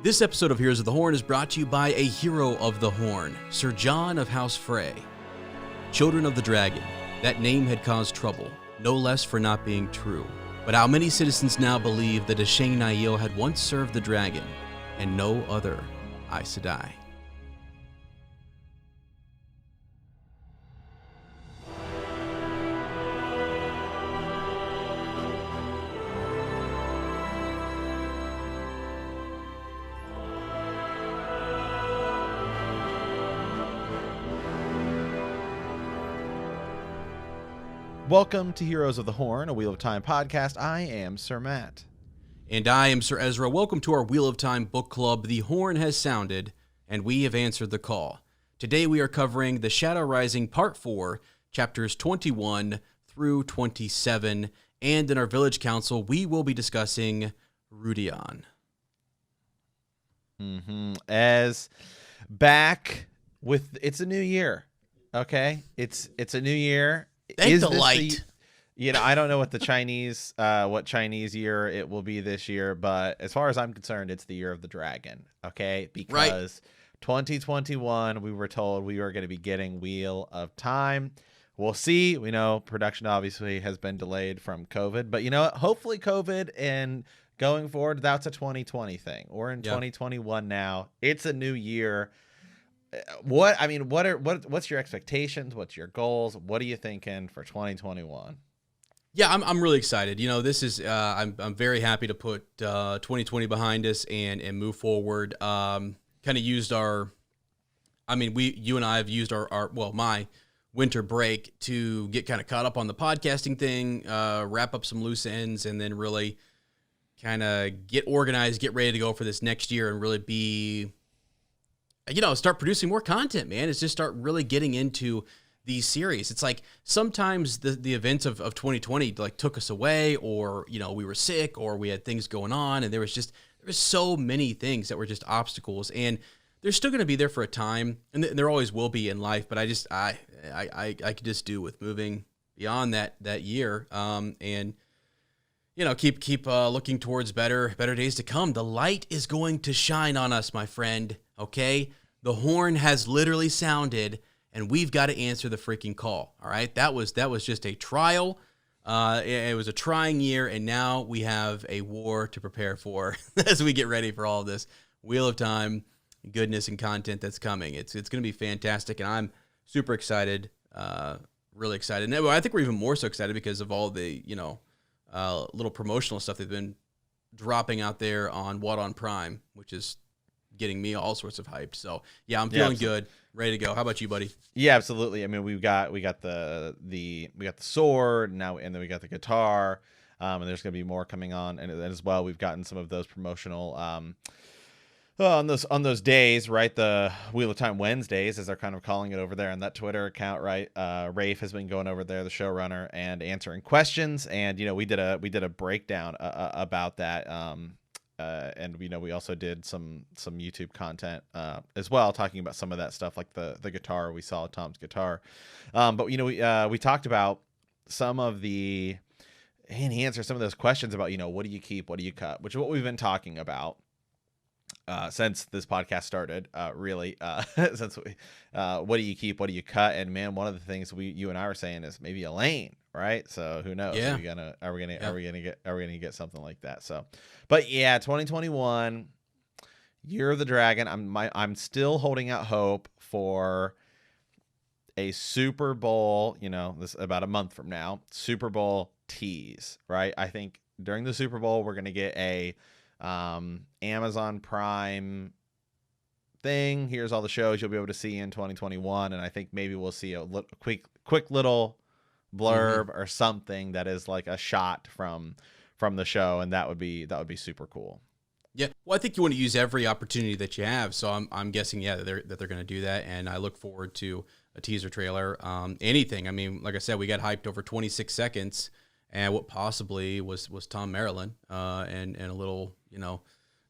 This episode of Heroes of the Horn is brought to you by a hero of the Horn, Sir John of House Frey. Children of the Dragon, that name had caused trouble, no less for not being true. But how many citizens now believe that Ashane Nigh had once served the dragon, and no other Aes Sedai? Welcome to Heroes of the Horn, a Wheel of Time podcast. I am Sir Matt. And I am Sir Ezra. Welcome to our Wheel of Time book club. The horn has sounded, and we have answered the call. Today we are covering The Shadow Rising Part 4, chapters 21 through 27. And in our Village Council, we will be discussing Rudion. As back with, it's a new year, okay? It's a new year. Thank the light. I don't know what the Chinese year it will be this year, but as far as I'm concerned, it's the year of the dragon, okay? Because 2021, we were told we were going to be getting Wheel of Time. We'll see. We know production obviously has been delayed from COVID, but you know what? Hopefully COVID and going forward, that's a 2020 thing. We're in 2021 now. It's a new year. What's your expectations? What's your goals? What are you thinking for 2021? Yeah, I'm really excited. You know, this is I'm very happy to put 2020 behind us and move forward. Kind of used you and I have used my winter break to get kind of caught up on the podcasting thing, wrap up some loose ends, and then really kind of get organized, get ready to go for this next year, and really be, start producing more content, man. It's just start really getting into these series. It's like sometimes the events of 2020 like took us away, or, we were sick, or we had things going on, and there was so many things that were just obstacles, and they're still going to be there for a time, and there always will be in life, but I could just do with moving beyond that year, and keep looking towards better days to come. The light is going to shine on us, my friend. Okay, the horn has literally sounded, and we've got to answer the freaking call. All right, that was just a trial. It was a trying year, and now we have a war to prepare for as we get ready for all of this Wheel of Time goodness and content that's coming. It's going to be fantastic, and I'm super excited, really excited. And I think we're even more so excited because of all the little promotional stuff they've been dropping out there on on Prime, which is getting me all sorts of hyped. So yeah, I'm feeling good, ready to go. How about you, buddy? Yeah, absolutely. I mean, we got the sword now, and then we got the guitar, and there's going to be more coming on, and as well, we've gotten some of those promotional on those days, right? The Wheel of Time Wednesdays, as they're kind of calling it over there on that Twitter account, right? Rafe has been going over there, the showrunner, and answering questions, and we did a breakdown about that. And we also did some YouTube content as well, talking about some of that stuff, like the guitar. We saw Tom's guitar, but we talked about some of the, and he answered some of those questions about what do you keep, what do you cut, which is what we've been talking about since this podcast started. Since what do you keep, what do you cut, and man, one of the things you and I were saying is maybe Elaine. Right. So who knows? Yeah. Are we gonna get something like that? So, but yeah, 2021, Year of the Dragon. I'm still holding out hope for a Super Bowl, this about a month from now, Super Bowl tease, right? I think during the Super Bowl, we're going to get a Amazon Prime thing. Here's all the shows you'll be able to see in 2021. And I think maybe we'll see a quick little blurb or something that is like a shot from the show, and that would be super cool. Yeah, well, I think you want to use every opportunity that you have, so I'm guessing that they're going to do that, and I look forward to a teaser trailer, anything. I mean, like I said, we got hyped over 26 seconds, and what possibly was Tom Maryland, and a little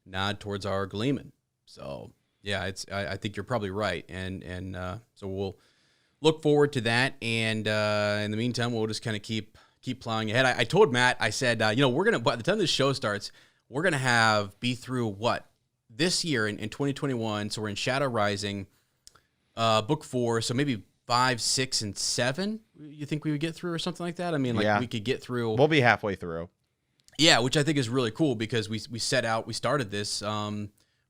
nod towards our Gleeman. So yeah, I think you're probably right, and so we'll look forward to that, and in the meantime, we'll just kind of keep plowing ahead. I told Matt, I said, we're gonna, by the time this show starts, we're gonna be through this year in 2021, so we're in Shadow Rising, book 4, so maybe 5, 6, and 7, you think we would get through or something like that? I mean, like we could get through. We'll be halfway through. Yeah, which I think is really cool because we started this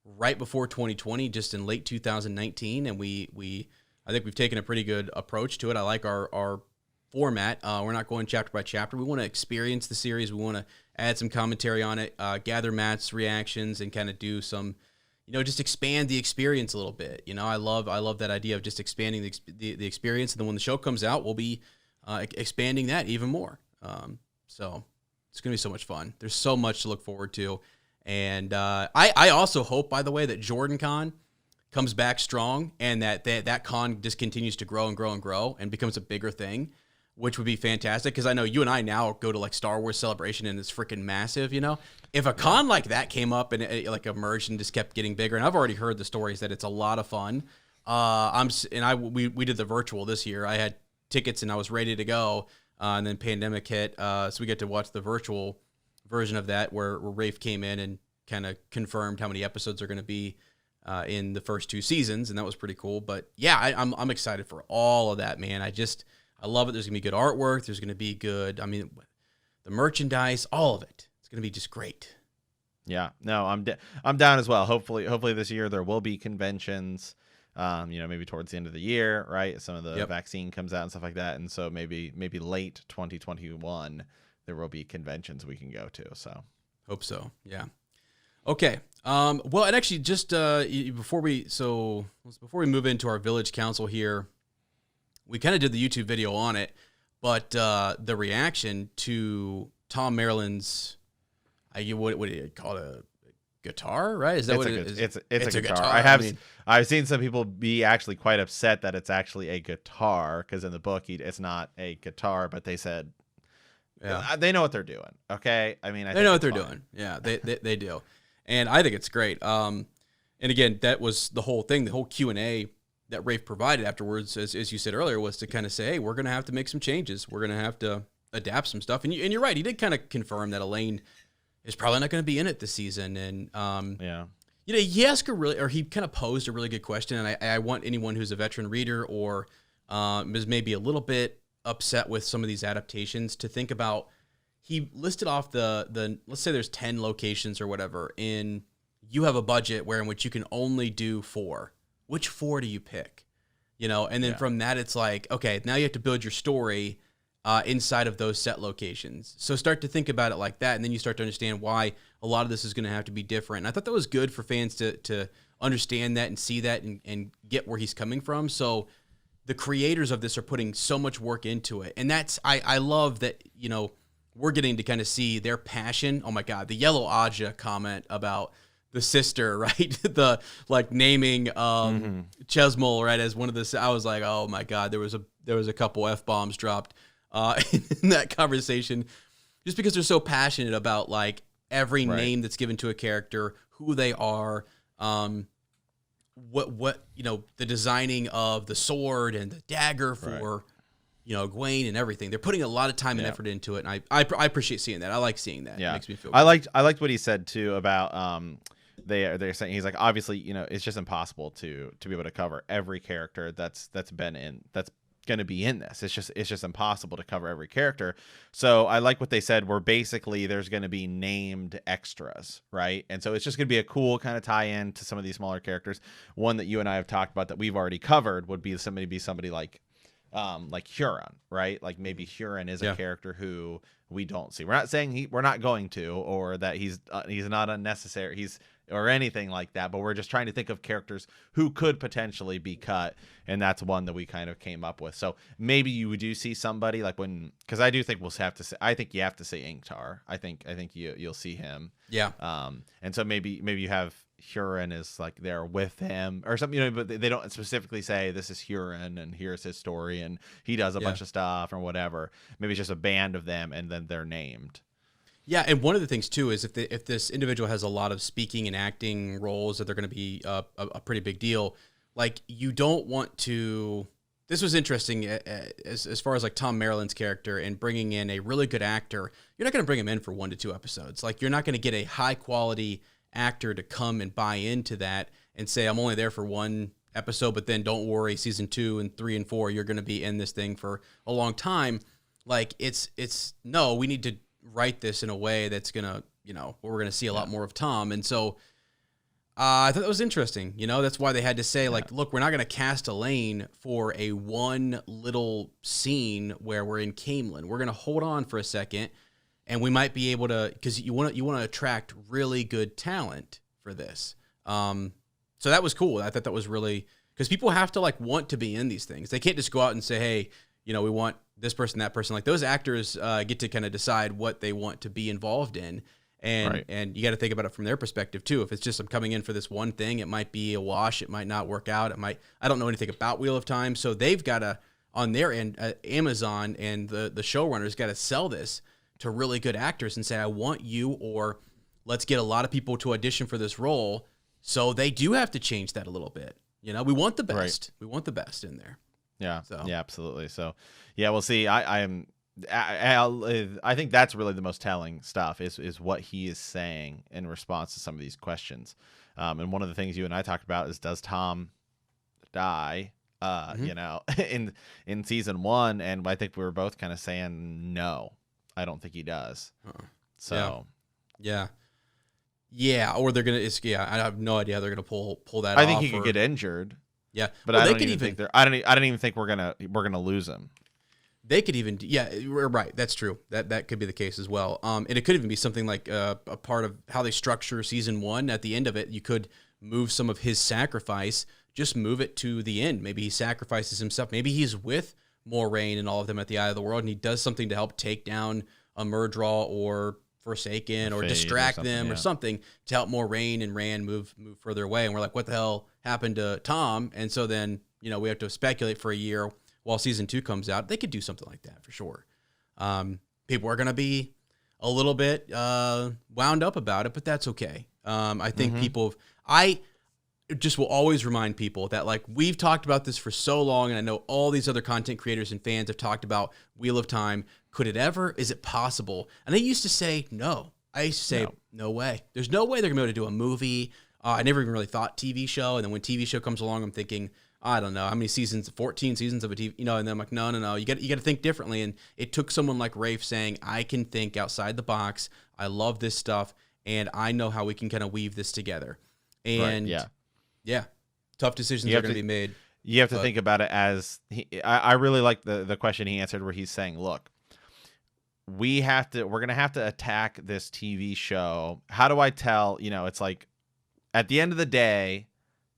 right before 2020, just in late 2019, and I think we've taken a pretty good approach to it. I like our format. We're not going chapter by chapter. We want to experience the series. We want to add some commentary on it, gather Matt's reactions, and kind of do some, just expand the experience a little bit. I love that idea of just expanding the experience. And then when the show comes out, we'll be expanding that even more. So it's going to be so much fun. There's so much to look forward to. And I also hope, by the way, that Jordan Con comes back strong and that con just continues to grow and grow and grow and becomes a bigger thing, which would be fantastic. Because I know you and I now go to like Star Wars Celebration and it's freaking massive, If a con like that came up and it like emerged and just kept getting bigger, and I've already heard the stories that it's a lot of fun. We did the virtual this year. I had tickets and I was ready to go, and then pandemic hit, so we get to watch the virtual version of that where Rafe came in and kind of confirmed how many episodes are going to be in the first 2 seasons, and that was pretty cool. But yeah, I'm excited for all of that, man. I love it. There's gonna be good artwork. There's gonna be good. I mean, the merchandise, all of it. It's gonna be just great. Yeah, no, I'm down as well. Hopefully this year there will be conventions. Maybe towards the end of the year, right? Some of the vaccine comes out and stuff like that, and so maybe late 2021 there will be conventions we can go to. So hope so. Yeah. Okay. Well, and actually, just before we move into our village council here, we kind of did the YouTube video on it, but the reaction to Tom Maryland's, what do you call it, a guitar, right? Is that what it is? It's a guitar. I've seen some people be actually quite upset that it's actually a guitar, because in the book it's not a guitar, but they said they know what they're doing. Okay, I mean, they know what they're doing. Yeah, they do, and I think it's great. And again, that was the whole thing. The whole Q&A that Rafe provided afterwards, as you said earlier, was to kind of say, hey, we're going to have to make some changes. We're going to have to adapt some stuff. And you're right. He did kind of confirm that Elaine is probably not going to be in it this season. And, he asked he kind of posed a really good question. And I want anyone who's a veteran reader or is maybe a little bit upset with some of these adaptations to think about, he listed off the let's say there's 10 locations or whatever, and you have a budget in which you can only do 4. Which 4 do you pick? And then from that, it's like, okay, now you have to build your story inside of those set locations. So start to think about it like that, and then you start to understand why a lot of this is going to have to be different. And I thought that was good for fans to understand that and see that and get where he's coming from. So the creators of this are putting so much work into it. And that's, I love that, we're getting to kind of see their passion. Oh my God, the Yellow Aja comment about the sister, right? The naming Chesmol, right, as one of the. I was like, oh my God, there was a couple F-bombs dropped in that conversation, just because they're so passionate about every name that's given to a character, who they are, what the designing of the sword and the dagger for Egwene and everything. They're putting a lot of time and effort into it, and I appreciate seeing that. I like seeing that. Yeah, it makes me feel good. I liked what he said too about they're saying, he's like, obviously, it's just impossible to be able to cover every character that's going to be in this. It's just impossible to cover every character. So I like what they said, where basically there's going to be named extras, right? And so it's just going to be a cool kind of tie-in to some of these smaller characters. One that you and I have talked about that we've already covered would be somebody like Huron, right? Like maybe Huron is a character who we don't see. We're not saying we're not going to, or that he's not unnecessary. Or anything like that, but we're just trying to think of characters who could potentially be cut, and that's one that we kind of came up with. So maybe you do see somebody because I do think we'll have to say, I think you have to say Inktar. I think you'll see him. Yeah. And so maybe you have Huron is there with him or something, but they don't specifically say this is Huron and here's his story and he does a bunch of stuff or whatever. Maybe it's just a band of them and then they're named. Yeah, and one of the things too is if this individual has a lot of speaking and acting roles that they're going to be a pretty big deal, you don't want to. This was interesting as far as Tom Maryland's character and bringing in a really good actor. You're not going to bring him in for 1 to 2 episodes. You're not going to get a high quality actor to come and buy into that and say, I'm only there for one episode, but then don't worry, season 2 and 3 and 4, you're going to be in this thing for a long time. Like no, we need to write this in a way that's going to, where we're going to see a lot more of Tom. And so I thought that was interesting. That's why they had to say, like, look, we're not going to cast Elaine for a one little scene where we're in Camelin. We're going to hold on for a second, and we might be able to, because you want to attract really good talent for this. So that was cool. I thought that was really, because people have to like want to be in these things. They can't just go out and say, hey, we want this person, that person. Like those actors get to kind of decide what they want to be involved in. And you got to think about it from their perspective too. If it's just I'm coming in for this one thing, it might be a wash. It might not work out. I don't know anything about Wheel of Time. So they've got to, on their end, Amazon and the showrunners got to sell this to really good actors and say, I want you, or let's get a lot of people to audition for this role. So they do have to change that a little bit. We want the best. Right. We want the best in there. Yeah. So. Yeah, absolutely. So yeah, we'll see. I think that's really the most telling stuff is what he is saying in response to some of these questions. And one of the things you and I talked about is, does Tom die, in season 1? And I think we were both kind of saying, no, I don't think he does. So yeah. Or they're going to, I have no idea how they're going to pull that off. I think he could get injured. Yeah. But I don't even think I don't even think we're going to lose him. They could even, right. That's true. That could be the case as well. And it could even be something like a part of how they structure season 1. At the end of it, you could move some of his sacrifice, just move it to the end. Maybe he sacrifices himself. Maybe he's with Moiraine and all of them at the Eye of the World, and he does something to help take down a Murdraw or Forsaken or distract them or something to help Moiraine and Rand move further away. And we're like, what the hell happened to Tom? And so then, we have to speculate for a year while season 2 comes out. They could do something like that for sure. People are going to be a little bit wound up about it, but that's okay. I think I just will always remind people that, like, we've talked about this for so long, and I know all these other content creators and fans have talked about Wheel of Time. Could it ever? Is it possible? And I used to say no. I used to say, no way. There's no way they're going to be able to do a movie. I never even really thought TV show. And then when TV show comes along, I'm thinking, I don't know how many seasons, 14 seasons of a TV, and then I'm like, no. You got to think differently. And it took someone like Rafe saying, I can think outside the box. I love this stuff. And I know how we can kind of weave this together. And tough decisions are going to be made. You have to think about it as I really like the question he answered where he's saying, look, we're going to have to attack this TV show. How do I tell, it's like at the end of the day,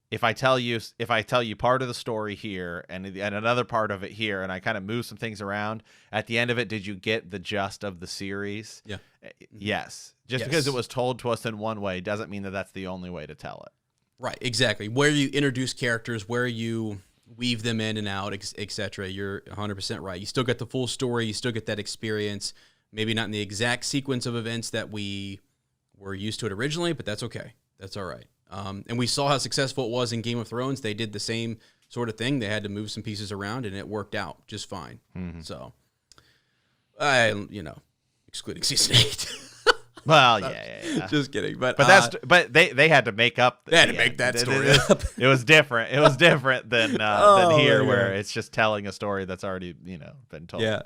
if I tell you part of the story here and another part of it here, and I kind of move some things around, at the end of it, did you get the gist of the series? Yeah. Yes. Because it was told to us in one way doesn't mean that that's the only way to tell it. Right. Exactly. Where you introduce characters, where you weave them in and out, etc. You're 100% right. You still get the full story. You still get that experience. Maybe not in the exact sequence of events that we were used to it originally, but that's okay. That's all right. And we saw how successful it was in Game of Thrones. They did the same sort of thing. They had to move some pieces around, and it worked out just fine. Mm-hmm. So, excluding season 8. Well, yeah. Just kidding. But they had to make up. They had to make that story up. It was different. It was different than here, where it's just telling a story that's already been told. Yeah,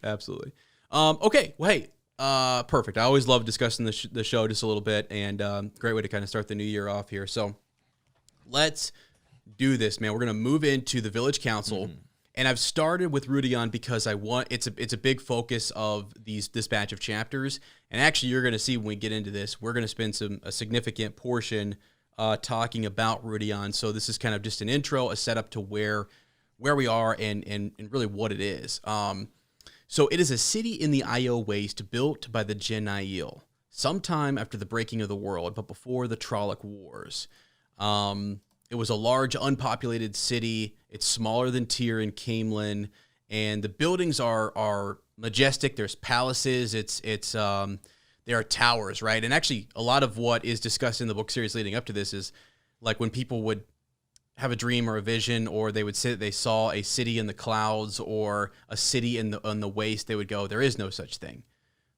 absolutely. Okay. Well, hey. Perfect. I always love discussing the show just a little bit, and great way to kind of start the new year off here. So let's do this, man. We're going to move into the Village Council, and I've started with Rudion because I want it's a big focus of this batch of chapters. And actually, you're going to see when we get into this, we're going to spend a significant portion talking about Rudion. So this is kind of just an intro, a setup to where we are and really what it is. So it is a city in the Io Waste built by the Genai'il sometime after the breaking of the world, but before the Trolloc Wars. It was a large, unpopulated city. It's smaller than Tyr and Camelin, and the buildings are majestic. There's palaces. There are towers, right? And actually, a lot of what is discussed in the book series leading up to this is like when people would have a dream or a vision, or they would say that they saw a city in the clouds or a city in the waste, they would go, there is no such thing.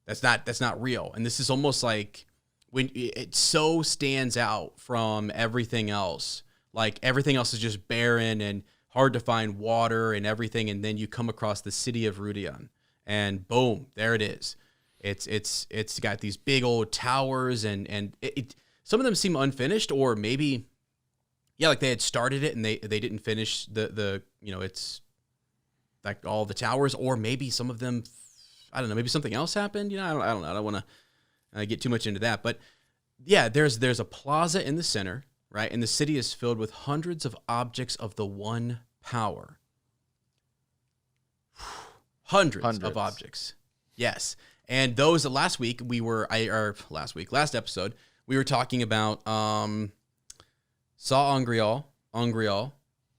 That's not real. And this is almost like when it so stands out from everything else. Like everything else is just barren and hard to find water and everything, and then you come across the city of Rudion, and boom, there it is. It's got these big old towers, and some of them seem unfinished, or maybe, yeah, like they had started it and they didn't finish the it's like all the towers, or maybe some of them, I don't know, maybe something else happened. I don't know. I don't want to get too much into that, but yeah, there's a plaza in the center, right? And the city is filled with hundreds of objects of the one power. Hundreds of objects. Yes. And those last episode, we were talking about Saw-Ungrial,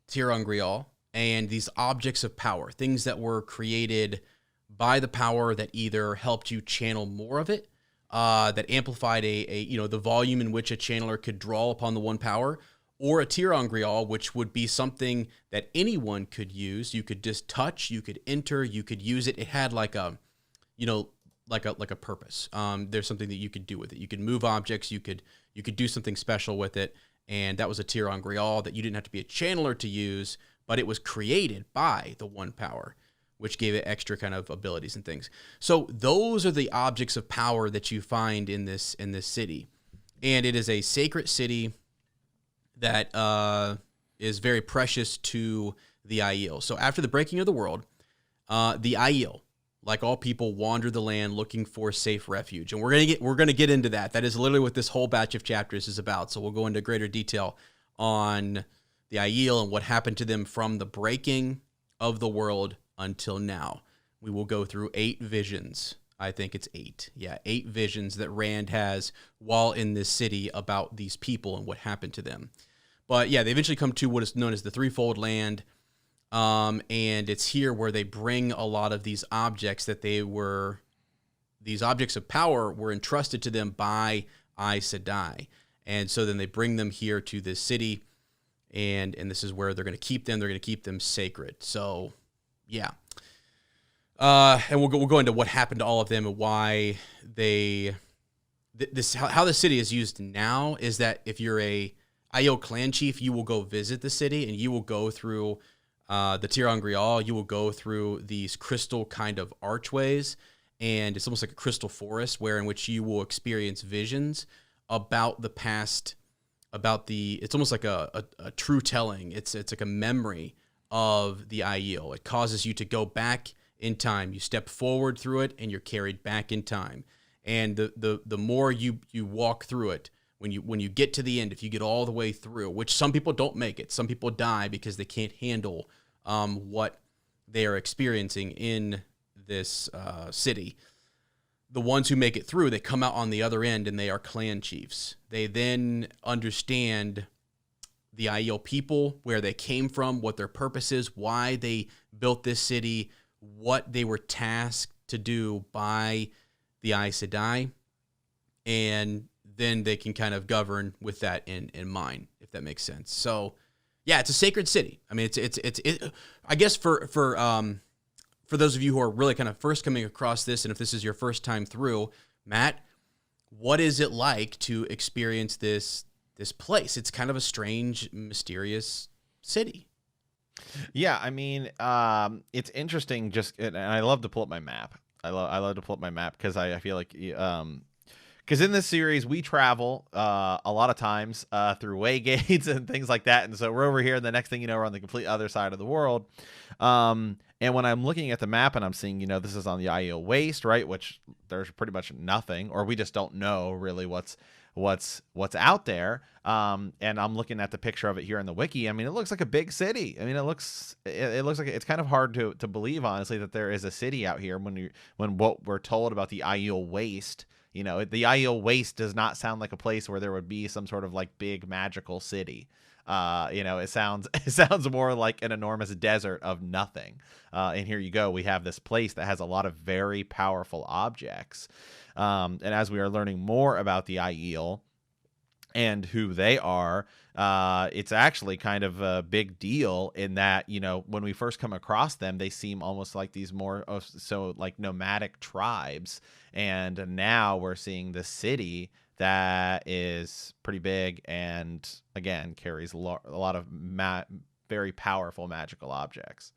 Tir-Ungrial, and these objects of power, things that were created by the power that either helped you channel more of it, that amplified the volume in which a channeler could draw upon the one power, or a Tir-Ungrial, which would be something that anyone could use. You could just touch, you could enter, you could use it. It had like a purpose. There's something that you could do with it. You could move objects. You could do something special with it. And that was a Tir-Ungrial that you didn't have to be a channeler to use, but it was created by the one power, which gave it extra kind of abilities and things. So those are the objects of power that you find in this city. And it is a sacred city that is very precious to the Aiel. So after the breaking of the world, the Aiel, like all people, wander the land looking for safe refuge. And we're gonna get into that. That is literally what this whole batch of chapters is about. So we'll go into greater detail on the Aiel and what happened to them from the breaking of the world until now. We will go through 8 visions. I think it's 8. Yeah, 8 visions that Rand has while in this city about these people and what happened to them. But yeah, they eventually come to what is known as the Threefold Land. And it's here where they bring a lot of these objects these objects of power were entrusted to them by Aes Sedai. And so then they bring them here to this city, and this is where they're going to keep them. They're going to keep them sacred. So, yeah. And we'll go into what happened to all of them and why how the city is used now is that if you're a Aiel clan chief, you will go visit the city, and you will go through the Tir-Ungrial. You will go through these crystal kind of archways, and it's almost like a crystal forest in which you will experience visions about the past, it's almost like a true telling. It's like a memory of the Aiel. It causes you to go back in time. You step forward through it, and you're carried back in time. And the more you walk through it, when you get to the end, if you get all the way through, which some people don't make it, some people die because they can't handle what they are experiencing in this city. The ones who make it through, they come out on the other end and they are clan chiefs. They then understand the Aiel people, where they came from, what their purpose is, why they built this city, what they were tasked to do by the Aes Sedai, and then they can kind of govern with that in mind, if that makes sense. So, yeah, it's a sacred city. I mean, it's I guess for those of you who are really kind of first coming across this, and if this is your first time through, Matt, what is it like to experience this place? It's kind of a strange, mysterious city. Yeah, I mean, it's interesting. And I love to pull up my map. I love to pull up my map because I feel like because in this series we travel a lot of times through way gates and things like that, and so we're over here, and the next thing you know, we're on the complete other side of the world. And when I'm looking at the map and I'm seeing, this is on the Aiel Waste, right, which there's pretty much nothing, or we just don't know really what's out there. And I'm looking at the picture of it here in the wiki. I mean, it looks like a big city. I mean, it looks like it's kind of hard to believe, honestly, that there is a city out here when what we're told about the Aiel Waste. The Aiel Waste does not sound like a place where there would be some sort of like big magical city. It sounds more like an enormous desert of nothing. And here you go. We have this place that has a lot of very powerful objects. And as we are learning more about the Aiel and who they are, it's actually kind of a big deal in that, when we first come across them, they seem almost like these more like nomadic tribes. And now we're seeing the city that is pretty big, and again carries a lot of very powerful magical objects.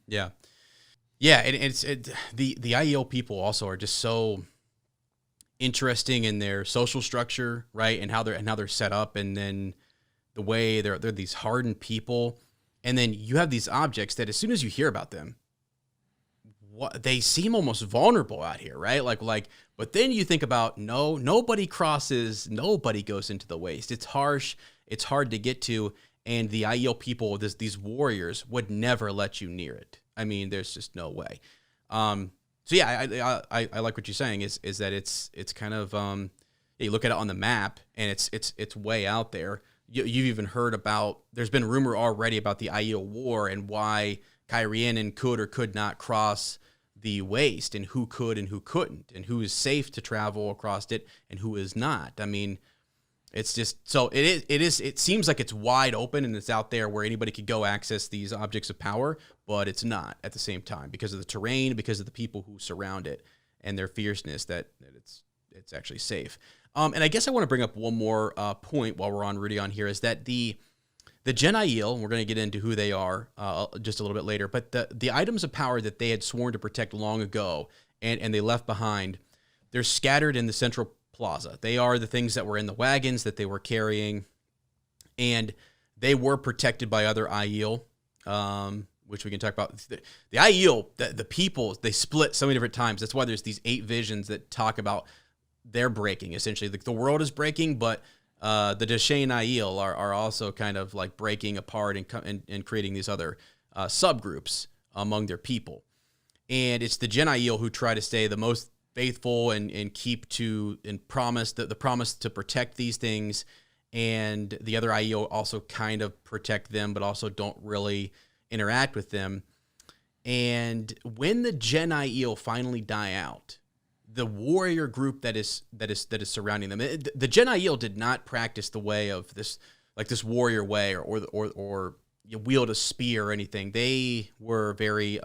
Yeah, yeah, and the IEL people also are just so interesting in their social structure, right, and how they're set up, and then the way they're these hardened people, and then you have these objects that as soon as you hear about them, they seem almost vulnerable out here, right? But then you think about nobody crosses, nobody goes into the waste. It's harsh, it's hard to get to, and the IEL people, these warriors, would never let you near it. I mean, there's just no way. So yeah, I like what you're saying is that it's kind of you look at it on the map and it's way out there. You've even heard about, there's been rumor already about the IEL war and why Kyrianen could or could not cross the waste, and who could and who couldn't, and who is safe to travel across it and who is not. I mean, it's just, so it seems like it's wide open and it's out there where anybody could go access these objects of power, but it's not at the same time because of the terrain, because of the people who surround it and their fierceness, that it's actually safe. And I guess I want to bring up one more point while we're on Rudion here, is that the Gen IEL, and we're going to get into who they are just a little bit later, but the items of power that they had sworn to protect long ago and they left behind, they're scattered in the central plaza. They are the things that were in the wagons that they were carrying, and they were protected by other IEL, which we can talk about. The IEL, the people, they split so many different times. That's why there's these 8 visions that talk about they're breaking, essentially. The world is breaking, but the Deshane IEL are also kind of like breaking apart and creating these other subgroups among their people. And it's the Gen IEL who try to stay the most faithful and keep to and promise the promise to protect these things. And the other IEL also kind of protect them, but also don't really interact with them. And when the Gen IEL finally die out, the warrior group that is surrounding them, the Gen IEL did not practice the way of this, like this warrior way, or wield a spear or anything. They were very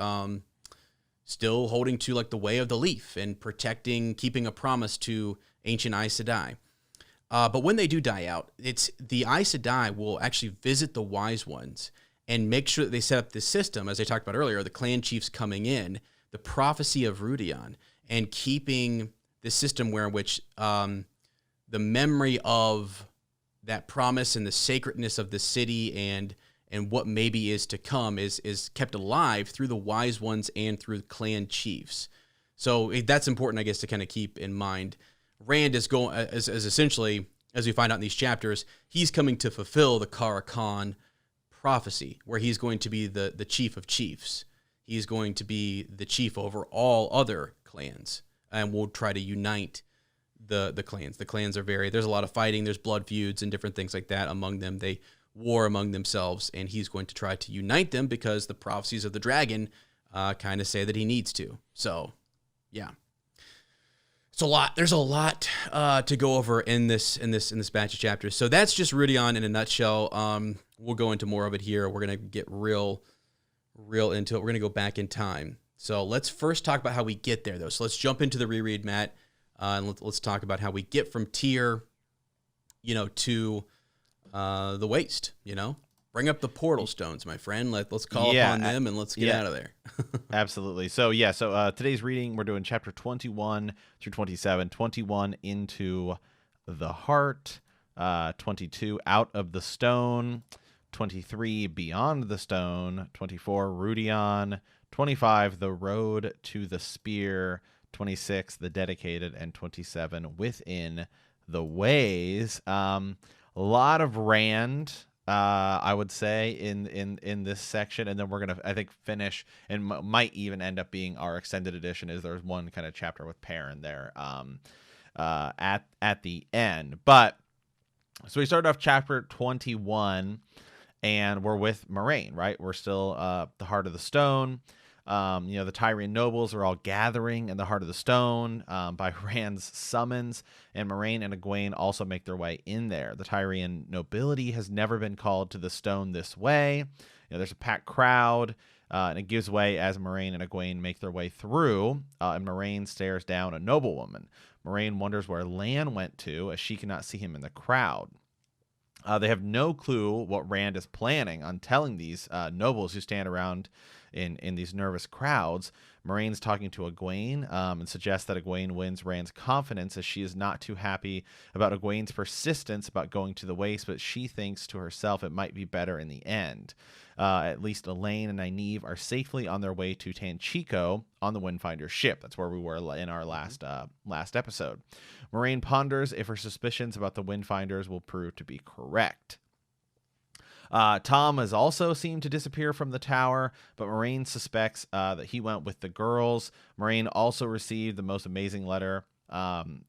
still holding to like the way of the leaf and protecting, keeping a promise to ancient Aes Sedai. But when they do die out, it's the Aes Sedai will actually visit the wise ones and make sure that they set up this system, as I talked about earlier, the clan chiefs coming in, the prophecy of Rudion, and keeping the system where in which the memory of that promise and the sacredness of the city and what maybe is to come is kept alive through the wise ones and through the clan chiefs. So that's important, I guess, to kind of keep in mind. Rand is going as essentially, as we find out in these chapters, he's coming to fulfill the Kara Khan prophecy, where he's going to be the chief of chiefs. He's going to be the chief over all other clans, and will try to unite the clans. The clans are there's a lot of fighting, there's blood feuds and different things like that among them. They war among themselves, and he's going to try to unite them because the prophecies of the dragon kind of say that he needs to. So, yeah. It's a lot. There's a lot to go over in this batch of chapters. So that's just Rudion in a nutshell. We'll go into more of it here. We're gonna get real into it. We're gonna go back in time. So let's first talk about how we get there, though. So let's jump into the reread, Matt, and let's talk about how we get from Tyr, to the waste. Bring up the portal stones, my friend. Let's call upon them and let's get out of there. Absolutely. So today's reading, we're doing chapter 21 through 27. 21 into the heart, 22 out of the stone, 23 beyond the stone, 24 Rudion, 25 the road to the spear, 26 the dedicated, and 27 within the ways. A lot of Rand, I would say, in this section, and then we're gonna, I think, finish and might even end up being our extended edition. Is there's one kind of chapter with Perrin there at the end. But so we started off chapter 21, and we're with Moraine, right? We're still the heart of the stone. The Tyrian nobles are all gathering in the heart of the stone by Rand's summons, and Moraine and Egwene also make their way in there. The Tyrian nobility has never been called to the stone this way. There's a packed crowd. and it gives way as Moraine and Egwene make their way through, and Moraine stares down a noblewoman. Moraine wonders where Lan went to, as she cannot see him in the crowd. They have no clue what Rand is planning on telling these nobles who stand around in these nervous crowds. Moraine's talking to Egwene and suggests that Egwene wins Rand's confidence, as she is not too happy about Egwene's persistence about going to the waste, but she thinks to herself it might be better in the end. At least Elaine and Nynaeve are safely on their way to Tanchico on the Windfinder ship. That's where we were in our last episode. Moraine ponders if her suspicions about the Windfinders will prove to be correct. Tom has also seemed to disappear from the tower, but Moraine suspects that he went with the girls. Moraine also received the most amazing letter from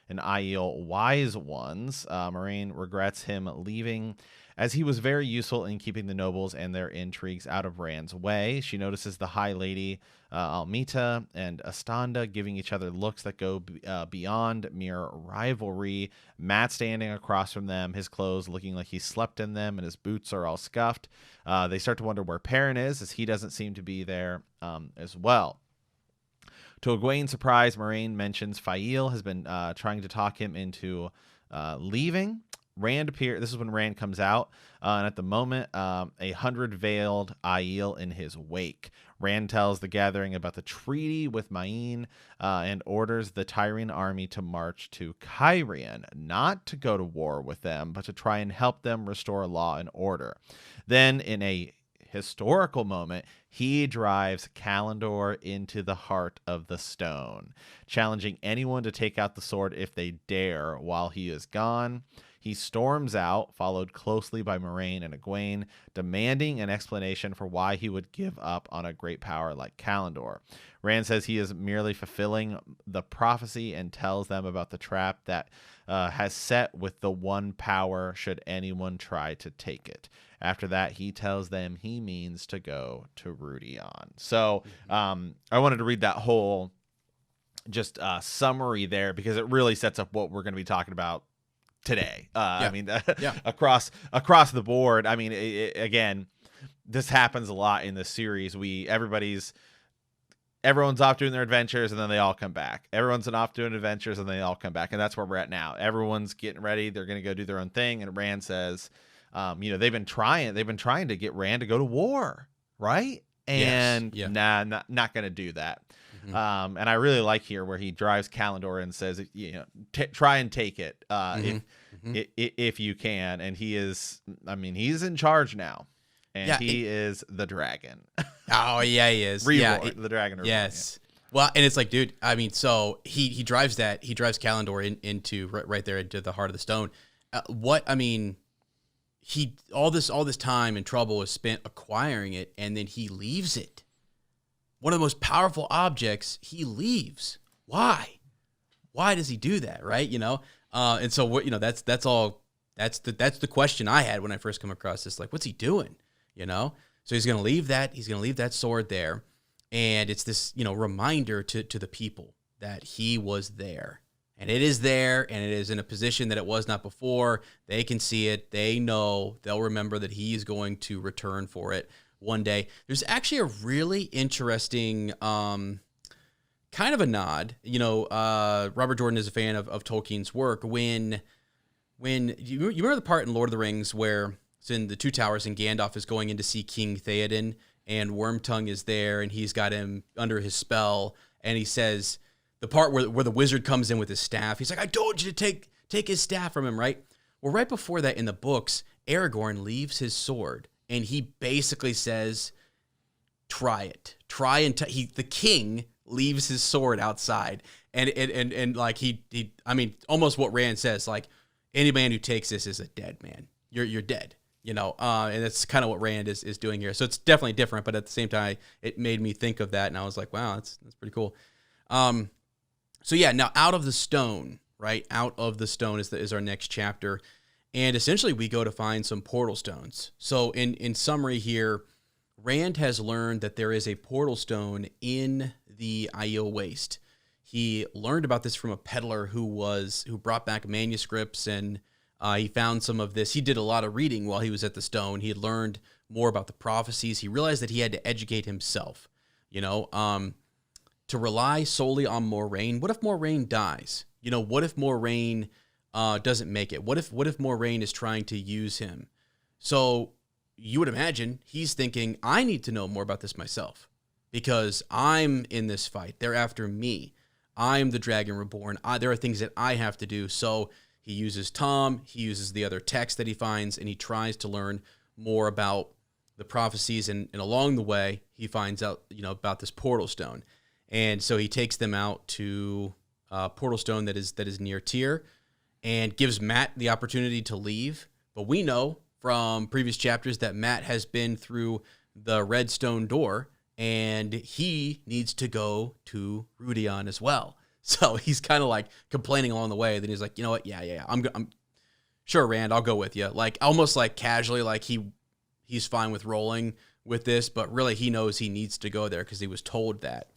an Aiel Wise Ones. Moraine regrets him leaving, as he was very useful in keeping the nobles and their intrigues out of Rand's way. She notices the High Lady, Almita, and Astanda giving each other looks that go beyond mere rivalry. Matt standing across from them, his clothes looking like he slept in them, and his boots are all scuffed. They start to wonder where Perrin is, as he doesn't seem to be there as well. To Egwene's surprise, Moraine mentions Fael has been trying to talk him into leaving. Rand appears. This is when Rand comes out, and at the moment, 100-veiled Aiel in his wake. Rand tells the gathering about the treaty with Mayene and orders the Tyrene army to march to Cairhien, not to go to war with them, but to try and help them restore law and order. Then, in a historical moment, he drives Kalendor into the heart of the stone, challenging anyone to take out the sword if they dare while he is gone. He storms out, followed closely by Moraine and Egwene, demanding an explanation for why he would give up on a great power like Kalendor. Rand says he is merely fulfilling the prophecy and tells them about the trap that has set with the one power should anyone try to take it. After that, he tells them he means to go to Rudion. So I wanted to read that whole just summary there, because it really sets up what we're going to be talking about today. I mean, across the board. I mean, again, this happens a lot in this series. Everyone's off doing their adventures, and then they all come back. Everyone's off doing adventures, and they all come back, and that's where we're at now. Everyone's getting ready. They're going to go do their own thing, and Rand says, they've been trying to get Rand to go to war, right? And not going to do that. Mm-hmm. And I really like here where he drives Kalendor and says, try and take it if you can. And he's in charge now, and he is the dragon. Oh yeah, he is. Reborn, the dragon. Reborn, yes. Yeah. Well, and it's like, dude, I mean, so he drives Kalendor into right there into the heart of the stone. All this time and trouble is spent acquiring it, and then he leaves it. One of the most powerful objects, he leaves. Why? Why does he do that? Right? And so what? That's the question I had when I first come across this. Like, what's he doing? So he's going to leave that. He's going to leave that sword there, and it's this reminder to the people that he was there. And it is there, and it is in a position that it was not before. They can see it. They know. They'll remember that he is going to return for it one day. There's actually a really interesting kind of a nod. Robert Jordan is a fan of Tolkien's work. When you remember the part in Lord of the Rings where it's in the Two Towers and Gandalf is going in to see King Theoden, and Wormtongue is there, and he's got him under his spell, and he says, the part where the wizard comes in with his staff, he's like, I told you to take his staff from him, right? Well, right before that in the books, Aragorn leaves his sword, and he basically says, try it. The king leaves his sword outside. And like almost what Rand says, like, any man who takes this is a dead man. You're dead. And that's kind of what Rand is doing here. So it's definitely different, but at the same time, it made me think of that, and I was like, wow, that's pretty cool. So yeah, now Out of the Stone, right? Out of the Stone is our next chapter. And essentially we go to find some portal stones. So in summary here, Rand has learned that there is a portal stone in the Aiel Waste. He learned about this from a peddler who brought back manuscripts, and he found some of this. He did a lot of reading while he was at the stone. He had learned more about the prophecies. He realized that he had to educate himself, to rely solely on Moraine. What if Moraine dies? What if Moraine doesn't make it? What if Moraine is trying to use him? So you would imagine he's thinking, I need to know more about this myself because I'm in this fight. They're after me. I'm the Dragon Reborn. There are things that I have to do. So he uses Tom. He uses the other text that he finds, and he tries to learn more about the prophecies. And along the way, he finds out, about this portal stone. And so he takes them out to portal stone that is near Tyr and gives Matt the opportunity to leave. But we know from previous chapters that Matt has been through the redstone door and he needs to go to Rudion as well. So he's kind of like complaining along the way. Then he's like, you know what? Yeah. I'm sure, Rand, I'll go with you. Like almost like casually, like he's fine with rolling with this, but really he knows he needs to go there because he was told that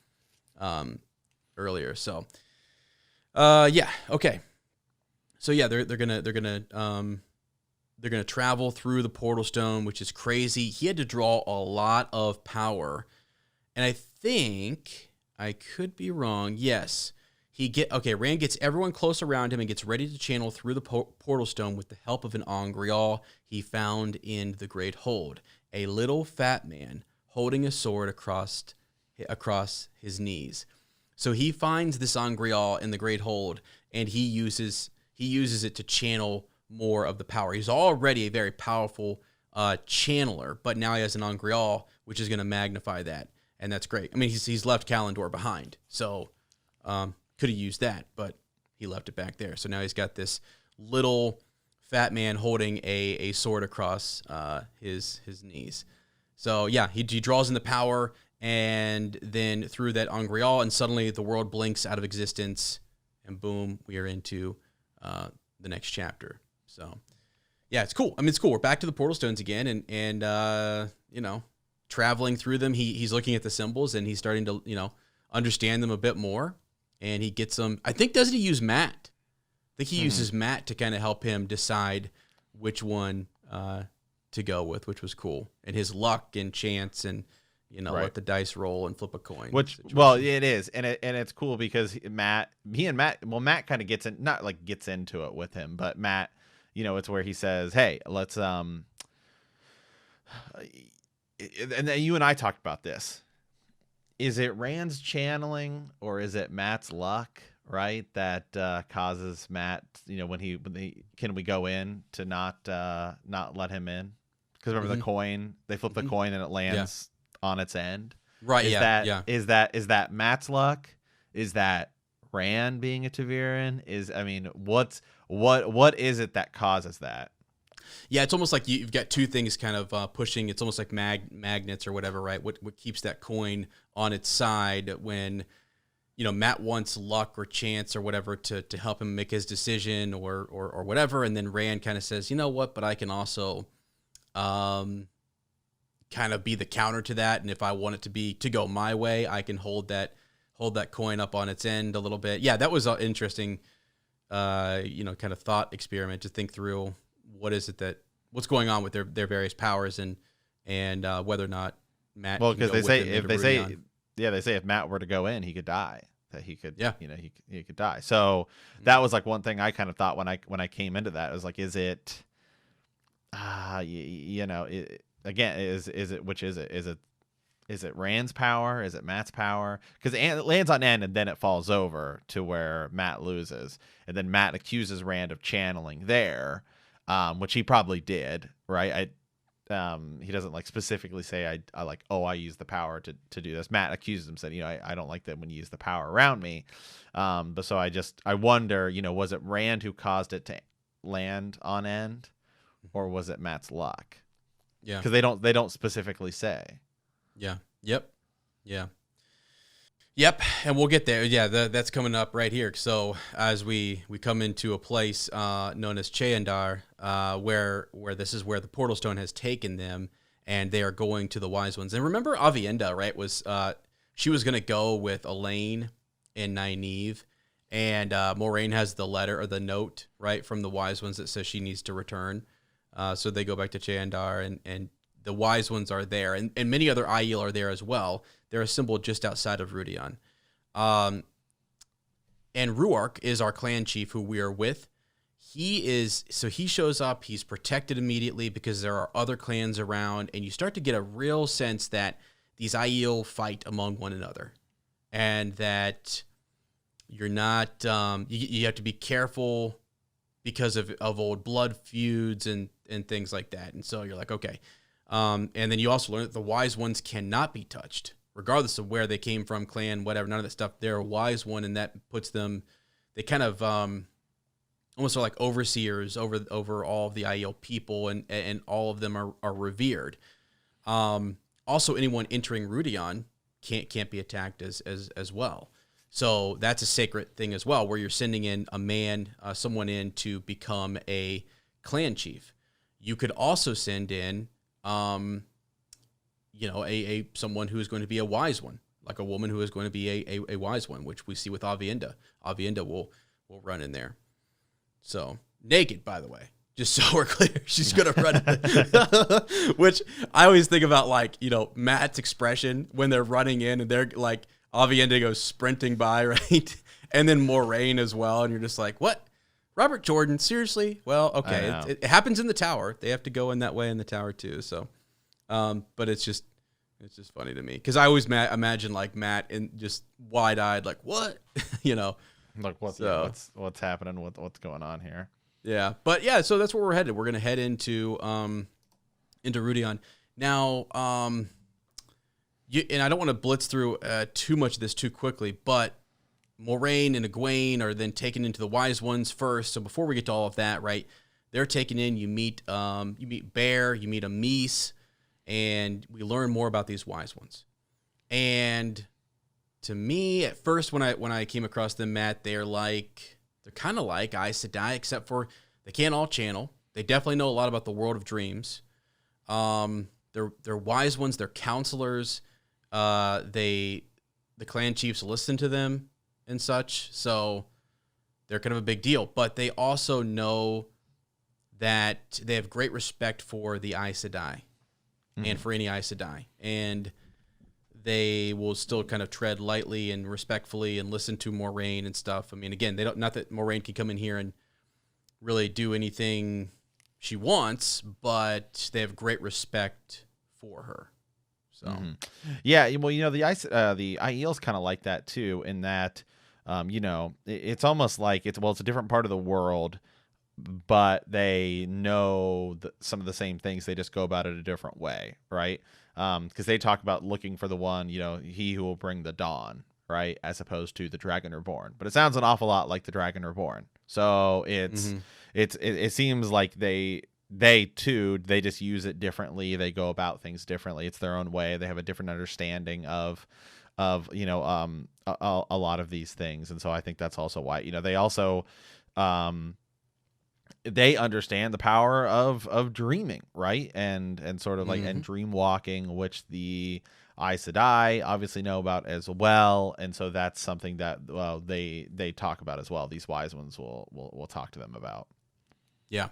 earlier. So, yeah. Okay. So yeah, they're gonna travel through the portal stone, which is crazy. He had to draw a lot of power. And I think I could be wrong. Yes. Rand gets everyone close around him and gets ready to channel through the portal stone with the help of an Angreal he found in the Great Hold. A little fat man holding a sword across his knees. So he finds this Angreal in the Great Hold and he uses it to channel more of the power. He's already a very powerful channeler, but now he has an Angreal, which is going to magnify that. And that's great. I mean, he's left Kalendor behind, so could have used that, but he left it back there. So now he's got this little fat man holding a sword across his knees. So yeah, he draws in the power, and then through that Angreal, and suddenly the world blinks out of existence, and boom, we are into the next chapter. So yeah, it's cool. I mean, it's cool. We're back to the portal stones again, and traveling through them, he's looking at the symbols and he's starting to, understand them a bit more. And he gets them, I think, doesn't he use Matt? I think he uses Matt to kind of help him decide which one to go with, which was cool. And his luck and chance and, Right. let the dice roll and flip a coin. Well, it is. And it's cool because Matt kind of gets into it with him, but Matt, it's where he says, hey, let's, and then you and I talked about this. Is it Rand's channeling or is it Matt's luck, right? That causes Matt, when can we go in to not let him in? Because remember the coin, they flip the coin and it lands on its end. Right. Is that Matt's luck? Is that Rand being a Taviran? What is it that causes that? Yeah, it's almost like you've got two things kind of pushing. It's almost like magnets or whatever, right? What keeps that coin on its side when, Matt wants luck or chance or whatever to help him make his decision or whatever. And then Rand kind of says, you know what, but I can also kind of be the counter to that. And if I want it to go my way, I can hold that coin up on its end a little bit. Yeah, that was an interesting, kind of thought experiment to think through. What's going on with their various powers and whether or not Matt. Well, because they say if Matt were to go in, he could die. That he could, he could die. So that was like one thing I kind of thought when I came into that. I was like, is it, again, is it which is it? Is it Rand's power? Is it Matt's power? Because it lands on end and then it falls over to where Matt loses, and then Matt accuses Rand of channeling there. Which he probably did, right? He doesn't specifically say I use the power to do this. Matt accuses him, said, I don't like that when you use the power around me. But so I wonder, was it Rand who caused it to land on end, or was it Matt's luck? Yeah, because they don't specifically say. Yeah. Yep. Yeah. Yep, and we'll get there. Yeah, that's coming up right here. So as we come into a place known as Cheandar, where this is where the portal stone has taken them, and they are going to the Wise Ones. And remember Avienda, right? She was going to go with Elaine and Nynaeve, and Moraine has the letter or the note, right, from the Wise Ones that says she needs to return. So they go back to Cheandar, and the wise ones are there, and many other Aiel are there as well. They're assembled just outside of Rudion. And Ruark is our clan chief who we are with. He shows up, he's protected immediately because there are other clans around, and you start to get a real sense that these Aiel fight among one another, and that you're not, you have to be careful because of old blood feuds and things like that. And so you're like, okay. And then you also learn that the wise ones cannot be touched, regardless of where they came from, clan, whatever, none of that stuff. They're a wise one, and that puts them, they kind of almost are like overseers over all of the Aiel people, and all of them are revered. Also, anyone entering Rudion can't be attacked as well. So that's a sacred thing as well, where you're sending in a man, someone in to become a clan chief. You could also send in, someone who is going to be a wise one, like a woman who is going to be a wise one, which we see with Avienda. Avienda will run in there. So naked, by the way, just so we're clear, she's gonna run. Which I always think about, like, Matt's expression when they're running in and they're like, Avienda goes sprinting by, right? And then Moraine as well, and you're just like, what? Robert Jordan, seriously? Well, okay, it happens in the tower. They have to go in that way in the tower too. So, but it's just funny to me because I always imagine like Matt and just wide-eyed, like, what? Like what's happening? What's going on here? Yeah, but yeah, so that's where we're headed. We're gonna head into Rudion now. And I don't want to blitz through too much of this too quickly, but Moraine and Egwene are then taken into the Wise Ones first. So before we get to all of that, right, they're taken in. You meet Bear, you meet Amis, and we learn more about these Wise Ones. And to me, at first, when I came across them, Matt, they're kind of like Aes Sedai, except for they can't all channel. They definitely know a lot about the world of dreams. They're wise ones. They're counselors. The clan chiefs listen to them and such. So they're kind of a big deal. But they also know that they have great respect for the Aes Sedai and for any Aes Sedai. And they will still kind of tread lightly and respectfully and listen to Moraine and stuff. I mean, again, not that Moraine can come in here and really do anything she wants, but they have great respect for her. So, yeah, well, the Aiel's kind of like that too, in that, it's almost like it's a different part of the world, but they know some of the same things. They just go about it a different way, right? Because they talk about looking for the one, he who will bring the dawn, right, as opposed to the Dragon Reborn. But it sounds an awful lot like the Dragon Reborn. So it seems like they too, they just use it differently. They go about things differently. It's their own way. They have a different understanding of a lot of these things. And so I think that's also why, they also they understand the power of dreaming, right? And sort of like and dream walking, which the Aes Sedai obviously know about as well. And so that's something that they talk about as well. These wise ones will talk to them about. Yeah.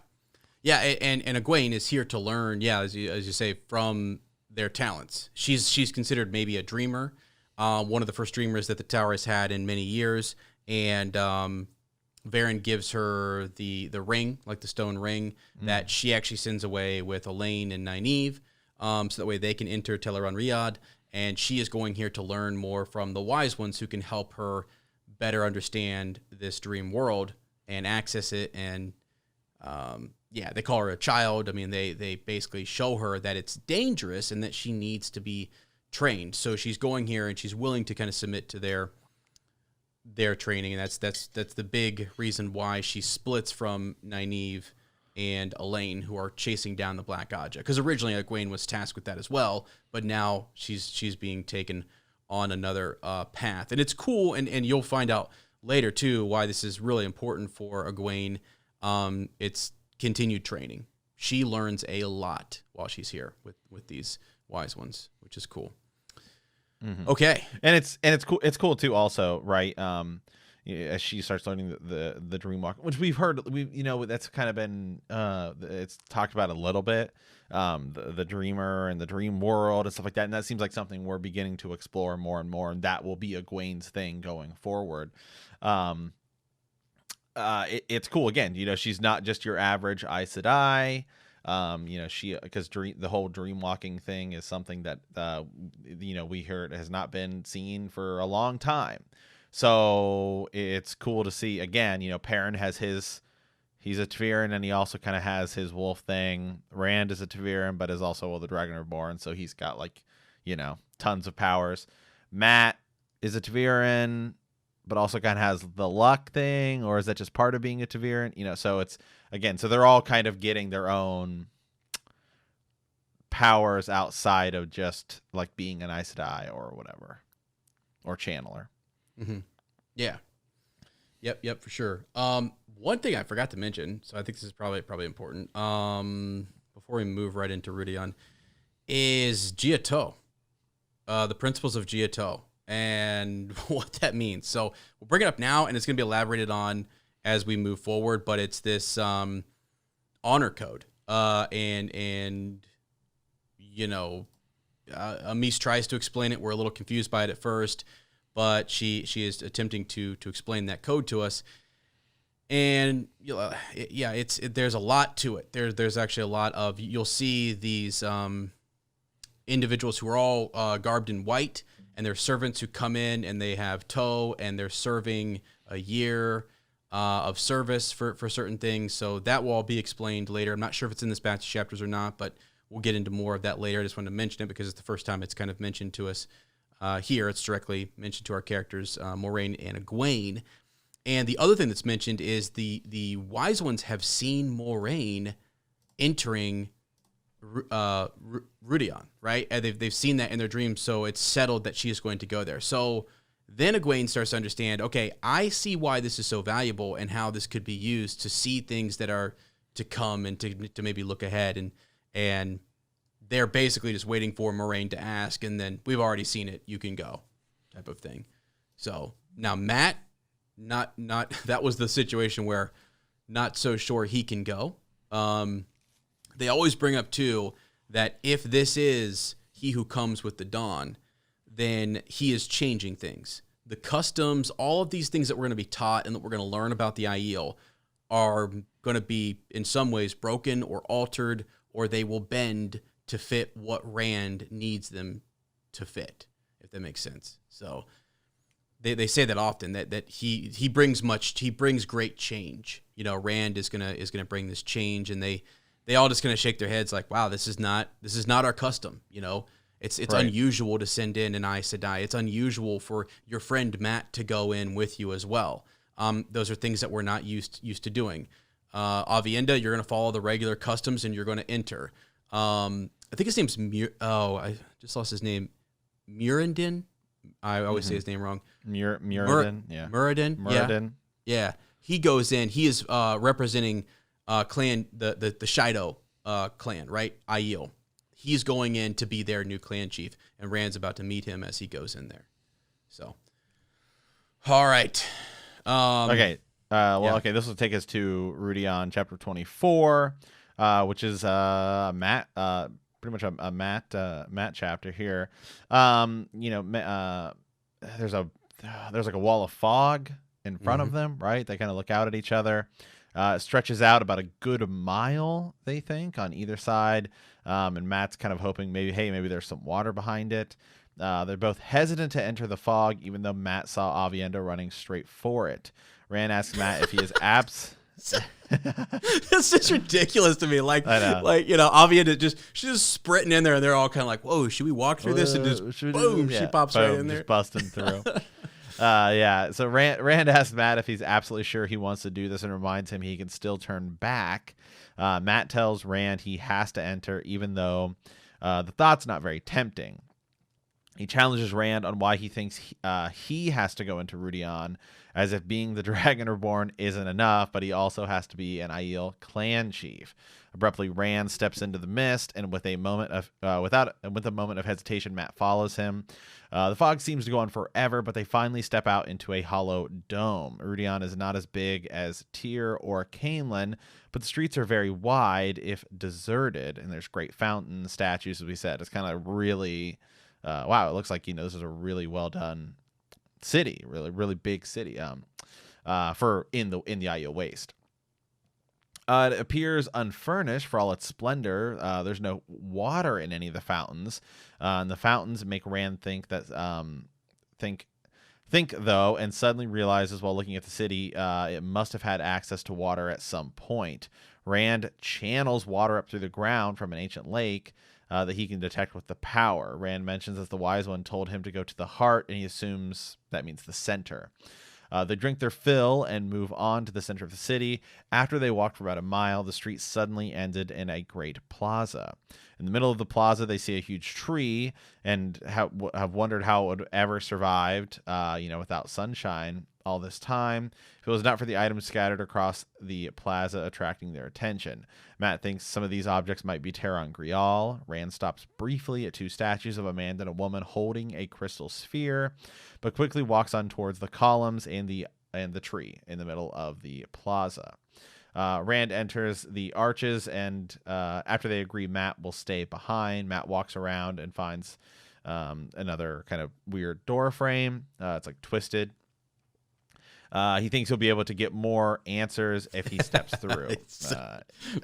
Yeah, and Egwene is here to learn, as you say, from their talents. She's considered maybe a dreamer, one of the first dreamers that the tower has had in many years, and Varen gives her the ring, like the stone ring, that she actually sends away with Elaine and Nynaeve, so that way they can enter Tel'aran'rhiod, and she is going here to learn more from the wise ones who can help her better understand this dream world and access it. And they call her a child. I mean, they basically show her that it's dangerous and that she needs to be trained. So she's going here and she's willing to kind of submit to their training, and that's the big reason why she splits from Nynaeve and Elaine, who are chasing down the Black Aja. Because originally Egwene was tasked with that as well, but now she's being taken on another path. And it's cool, and you'll find out later too why this is really important for Egwene. It's continued training. She learns a lot while she's here with these wise ones, which is cool. Okay. And it's cool. It's cool too also, right? as she starts learning the dream walk, which we've heard, that's kind of been it's talked about a little bit, the dreamer and the dream world and stuff like that, and that seems like something we're beginning to explore more and more, and that will be Egwene's thing going forward. It's cool. Again, she's not just your average Aes Sedai. Because the whole dream walking thing is something that we heard has not been seen for a long time. So it's cool to see. Again, Perrin has he's a Ta'veren, and he also kind of has his wolf thing. Rand is a Ta'veren, but is also the Dragon Reborn, so he's got tons of powers. Mat is a Ta'veren, but also kind of has the luck thing, or is that just part of being a Ta'veren? So it's, again, so they're all kind of getting their own powers outside of just like being an Aes Sedai or whatever, or channeler. Mm-hmm. Yeah. Yep, for sure. One thing I forgot to mention, so I think this is probably important, before we move right into Rudion, is Jiato, the principles of Jiato, and what that means. So we'll bring it up now, and it's going to be elaborated on as we move forward, but it's this honor code. And Amis tries to explain it. We're a little confused by it at first, but she is attempting to explain that code to us. And there's a lot to it. There's actually a lot of, you'll see these individuals who are all garbed in white, and they're servants who come in and they have tow, and they're serving a year of service for certain things. So that will all be explained later. I'm not sure if it's in this batch of chapters or not, but we'll get into more of that later. I just wanted to mention it because it's the first time it's kind of mentioned to us here. It's directly mentioned to our characters, Moiraine and Egwene. And the other thing that's mentioned is the Wise Ones have seen Moiraine entering Rudion, right? And they've seen that in their dreams, so it's settled that she is going to go there. So then Egwene starts to understand, okay, I see why this is so valuable and how this could be used to see things that are to come and to maybe look ahead. And they're basically just waiting for Moiraine to ask, and then we've already seen it, you can go, type of thing. So now Mat, not that was the situation where not so sure he can go. They always bring up too that if this is he who comes with the dawn, then he is changing things. The customs, all of these things that we're going to be taught and that we're going to learn about the Aiel are going to be in some ways broken or altered, or they will bend to fit what Rand needs them to fit, if that makes sense. So they say that often, that he brings great change. Rand is gonna bring this change, and they all just gonna shake their heads like, wow, this is not our custom. It's right. Unusual to send in an Aes Sedai. It's unusual for your friend Mat to go in with you as well. Those are things that we're not used to doing. Avienda, you're gonna follow the regular customs and you're gonna enter. I think his name's I just lost his name. Muradin. I always say his name wrong. Muradin. Yeah. Muradin. Yeah. He goes in. He is representing clan the Shido clan, right? Aiel. He's going in to be their new clan chief, and Rand's about to meet him as he goes in there. So, all right. Okay. Okay. This will take us to Rudion, chapter 24, which is Matt. Pretty much a Matt chapter here. There's like a wall of fog in front of them, right? They kind of look out at each other. It stretches out about a good mile, they think, on either side. And Matt's kind of hoping maybe there's some water behind it. They're both hesitant to enter the fog, even though Matt saw Avienda running straight for it. Rand asks Matt if he is That's just ridiculous to me. Avienda she's just sprinting in there, and they're all kind of like, "Whoa, should we walk through this?" And just boom, she pops right in there, just busting through. So Rand asks Matt if he's absolutely sure he wants to do this, and reminds him he can still turn back. Matt tells Rand he has to enter, even though the thought's not very tempting. He challenges Rand on why he thinks he has to go into Rudion, as if being the Dragon Reborn isn't enough, but he also has to be an Aiel clan chief. Abruptly, Rand steps into the mist, and with a moment of hesitation, Mat follows him. The fog seems to go on forever, but they finally step out into a hollow dome. Rudion is not as big as Tyr or Cainlan, but the streets are very wide if deserted, and there's great fountains, statues, as we said. It's kind of really... wow, it looks like, this is a really well done city, really big city. For in the Aiel Waste. It appears unfurnished for all its splendor. There's no water in any of the fountains, and the fountains make Rand think though, and suddenly realizes while looking at the city, it must have had access to water at some point. Rand channels water up through the ground from an ancient lake that he can detect with the power. Rand mentions that the Wise One told him to go to the heart, and he assumes that means the center. They drink their fill and move on to the center of the city. After they walked for about a mile, the street suddenly ended in a great plaza. In the middle of the plaza, they see a huge tree and have wondered how it would ever survived, without sunshine all this time, if it was not for the items scattered across the plaza attracting their attention. Mat thinks some of these objects might be Tarmon Gai'don. Rand stops briefly at two statues of a man and a woman holding a crystal sphere, but quickly walks on towards the columns and the tree in the middle of the plaza. Rand enters the arches, and after they agree Mat will stay behind, Mat walks around and finds another kind of weird door frame. It's like twisted. He thinks he'll be able to get more answers if he steps through.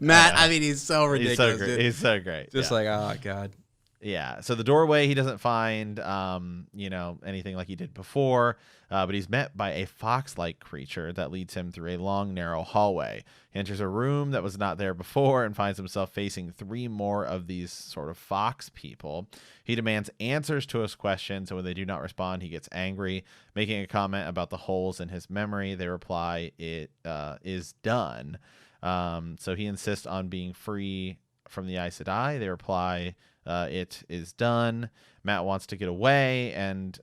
Mat, he's so ridiculous. He's so great. Just like, oh, God. Yeah. So the doorway, he doesn't find, anything like he did before, but he's met by a fox-like creature that leads him through a long, narrow hallway. He enters a room that was not there before and finds himself facing three more of these sort of fox people. He demands answers to his questions, and when they do not respond, he gets angry, making a comment about the holes in his memory. They reply, it is done. So he insists on being free from the Aes Sedai. They reply, it is done. Mat wants to get away, and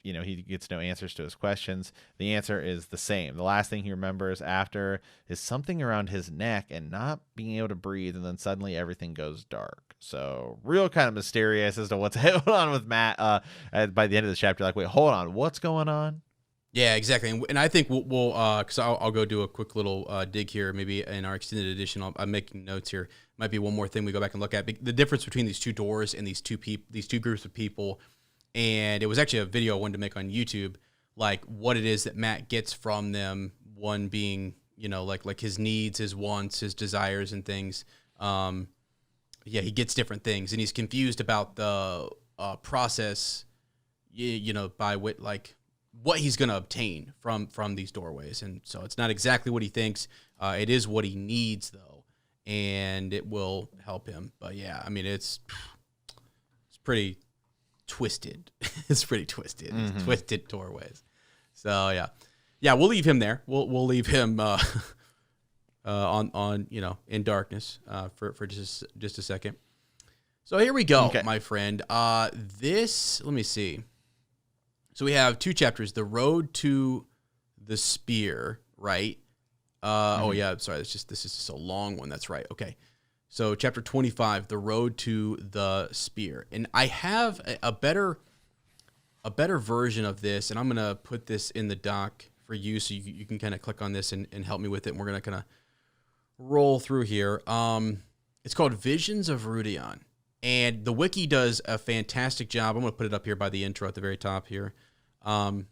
he gets no answers to his questions. The answer is the same. The last thing he remembers after is something around his neck and not being able to breathe, and then suddenly everything goes dark. So real kind of mysterious as to what's going on with Mat. By the end of the chapter, like, wait, hold on, what's going on? Yeah, exactly. And I think we'll because I'll go do a quick little dig here, maybe in our extended edition. I'm making notes here. Might be one more thing we go back and look at. The difference between these two doors and these two groups of people. And it was actually a video I wanted to make on YouTube, like what it is that Mat gets from them. One being, like his needs, his wants, his desires, and things. He gets different things, and he's confused about the process. By what he's going to obtain from these doorways. And so it's not exactly what he thinks. It is what he needs, though, and it will help him. But, yeah, it's pretty twisted. It's pretty twisted. Mm-hmm. It's twisted doorways. So, yeah. Yeah, we'll leave him there. We'll leave him on in darkness for just a second. So here we go, my friend. Let me see. So we have two chapters, The Road to the Spear, right? Oh, yeah, sorry, this is just a long one. That's right. Okay. So chapter 25, The Road to the Spear. And I have a better version of this, and I'm going to put this in the doc for you so you can kind of click on this and help me with it. And we're going to kind of roll through here. It's called Visions of Rudion. And the wiki does a fantastic job. I'm going to put it up here by the intro at the very top here. So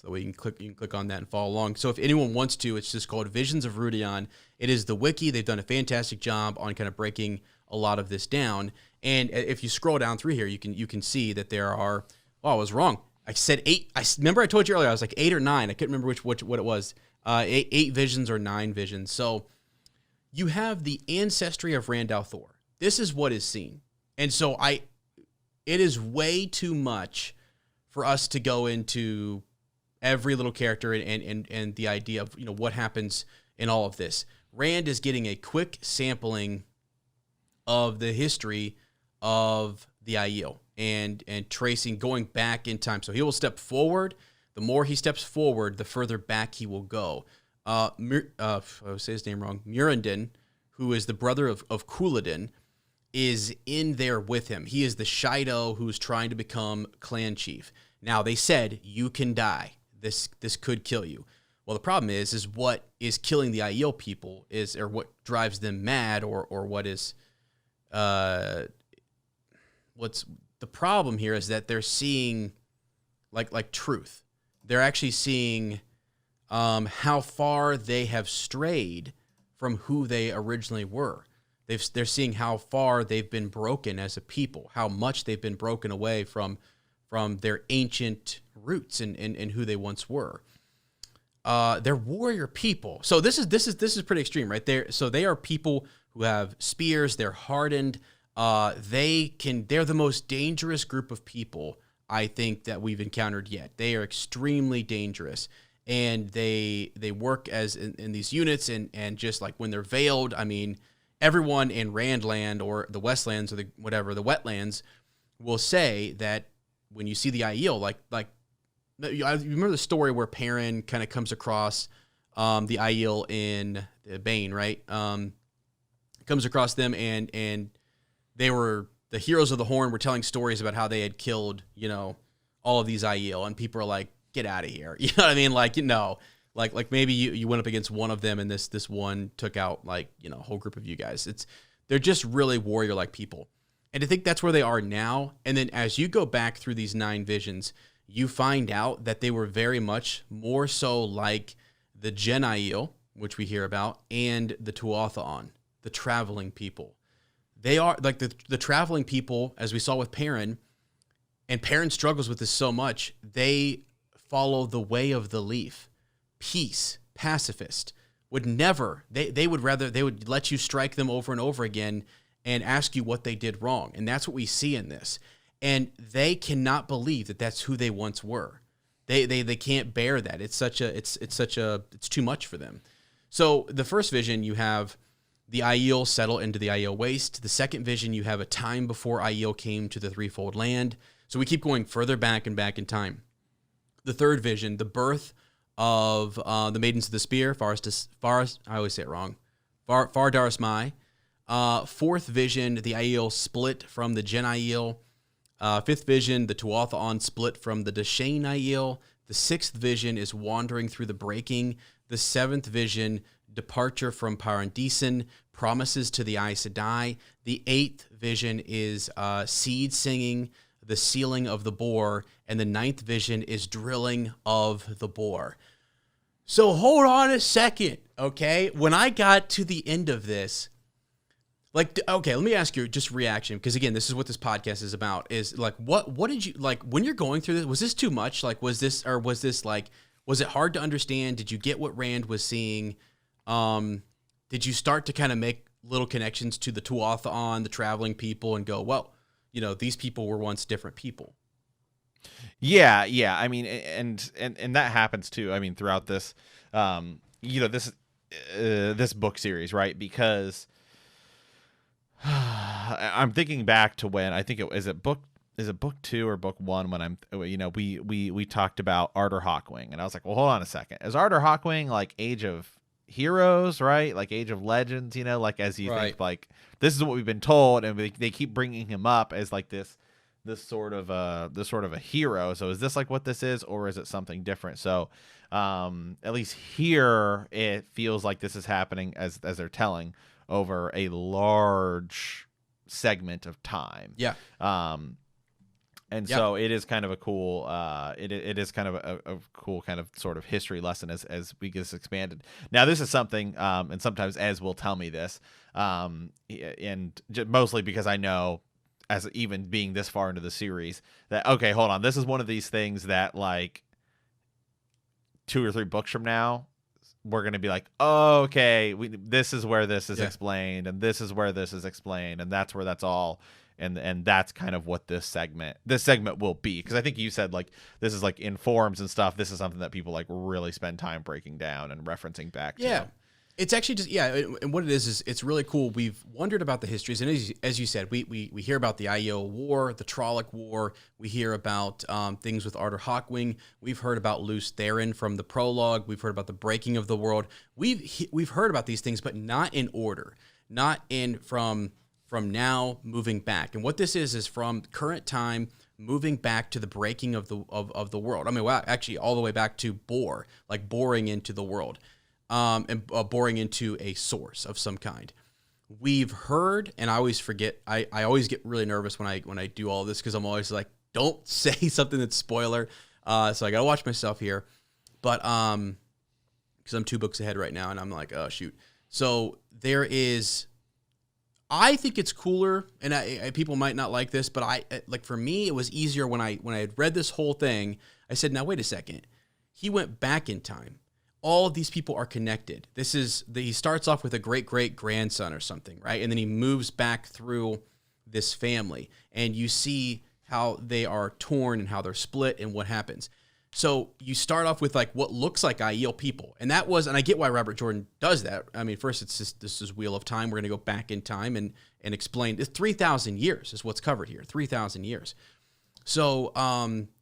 that way you can click on that and follow along. So if anyone wants to, it's just called Visions of Rudion. It is the wiki. They've done a fantastic job on kind of breaking a lot of this down. And if you scroll down through here, you can see that there are, I was wrong. I said 8. Remember I told you earlier, I was like 8 or 9. I couldn't remember what it was. 8 visions or 9 visions. So you have the ancestry of Rand al'Thor. This is what is seen. And so it is way too much for us to go into every little character and the idea of, what happens in all of this. Rand is getting a quick sampling of the history of the Aiel. and tracing, going back in time. So he will step forward. The more he steps forward, the further back he will go. I would say his name wrong. Murindin, who is the brother of Couladin, is in there with him. He is the Shido who's trying to become clan chief. Now, they said, you can die. This could kill you. Well, the problem is what is killing the Aiel people or what drives them mad, or what is, what's the problem here is that they're seeing like truth. They're actually seeing how far they have strayed from who they originally were. They're seeing how far they've been broken as a people, how much they've been broken away from their ancient roots and who they once were. They're warrior people. So this is pretty extreme, right? So they are people who have spears. They're hardened. They're the most dangerous group of people I think that we've encountered yet. They are extremely dangerous, and they work as in these units, and just like when they're veiled, I mean, everyone in Randland or the Westlands or the wetlands will say that when you see the Aiel, like you remember the story where Perrin kind of comes across the Aiel in Bane, right? Comes across them, and they were the heroes of the Horn were telling stories about how they had killed, all of these Aiel, and people are like, get out of here. You know what I mean? Like, like maybe you went up against one of them, and this one took out a whole group of you guys. They're just really warrior-like people. And I think that's where they are now. And then as you go back through these 9 visions, you find out that they were very much more so like the Gen Aiel, which we hear about, and the Tuatha'an, the traveling people. They are like the traveling people, as we saw with Perrin, and Perrin struggles with this so much. They follow the way of the leaf, peace, pacifist. Would never, they would let you strike them over and over again and ask you what they did wrong. And that's what we see in this. And they cannot believe that that's who they once were. They can't bear that. It's too much for them. So the first vision, you have the Aiel settle into the Aiel Waste. The second vision, you have a time before Aiel came to the Threefold Land. So we keep going further back and back in time. The third vision, the birth of the Maidens of the Spear, I always say it wrong, Fardaris Mai. Fourth vision, the Aiel split from the Gen Aiel. Fifth vision, the Tuatha'an split from the Deshane Aiel. The sixth vision is wandering through the breaking. The seventh vision, departure from Paradisen, promises to the Aes Sedai. The eighth vision is seed singing, the sealing of the boar. And the ninth vision is drilling of the boar. So hold on a second, okay? When I got to the end of this, okay, let me ask you just reaction, because again, this is what this podcast is about, is like, what did you, like, when you're going through this, was this too much? Like, was it hard to understand? Did you get what Rand was seeing? Did you start to kind of make little connections to the Tuatha'an, the traveling people, and go, well, these people were once different people? Yeah. I mean, and that happens too. I mean, throughout this, this book series, right? Because I'm thinking back to when I think is it book 2 or book 1 when we talked about Ardor Hawkwing, and I was like, well, hold on a second. Is Ardor Hawkwing like Age of Heroes, right? Like Age of Legends, like as you think, like this is what we've been told, and they keep bringing him up as like this sort of a hero. So is this like what this is, or is it something different? So at least here it feels like this is happening as they're telling over a large segment of time. Yeah. So it is kind of a cool it is kind of a cool kind of sort of history lesson as we get this expanded. Now this is something and sometimes Ez will tell me this and mostly because I know, as even being this far into the series, that okay, hold on, this is one of these things that like 2 or 3 books from now we're going to be like, oh, okay, this is where this is explained, and this is where this is explained, and that's where that's all, and that's kind of what this segment will be. Because I think you said like this is like in forums and stuff, this is something that people like really spend time breaking down and referencing back to. It's actually just, yeah, and what it is it's really cool. We've wondered about the histories, and as you said, we hear about the Aiel War, the Trolloc War. We hear about things with Arthur Hawkwing. We've heard about Lews Therin from the prologue. We've heard about the breaking of the world. We've heard about these things, but not in order, not in from now moving back. And what this is from current time moving back to the breaking of the world. I mean, well, actually, all the way back to bore, like boring into the world. And boring into a source of some kind. We've heard, and I always forget. I always get really nervous when I do all this because I'm always like, don't say something that's spoiler. So I gotta watch myself here. But because I'm 2 books ahead right now, and I'm like, oh shoot. So there is. I think it's cooler, and people might not like this, but like for me, it was easier when I had read this whole thing. I said, now wait a second. He went back in time. All of these people are connected. He starts off with a great-great-grandson or something, right? And then he moves back through this family, and you see how they are torn and how they're split and what happens. So you start off with like what looks like Aiel people, and I get why Robert Jordan does that. I mean, first it's just this is Wheel of Time. We're going to go back in time and explain. 3,000 years is what's covered here. 3,000 years. So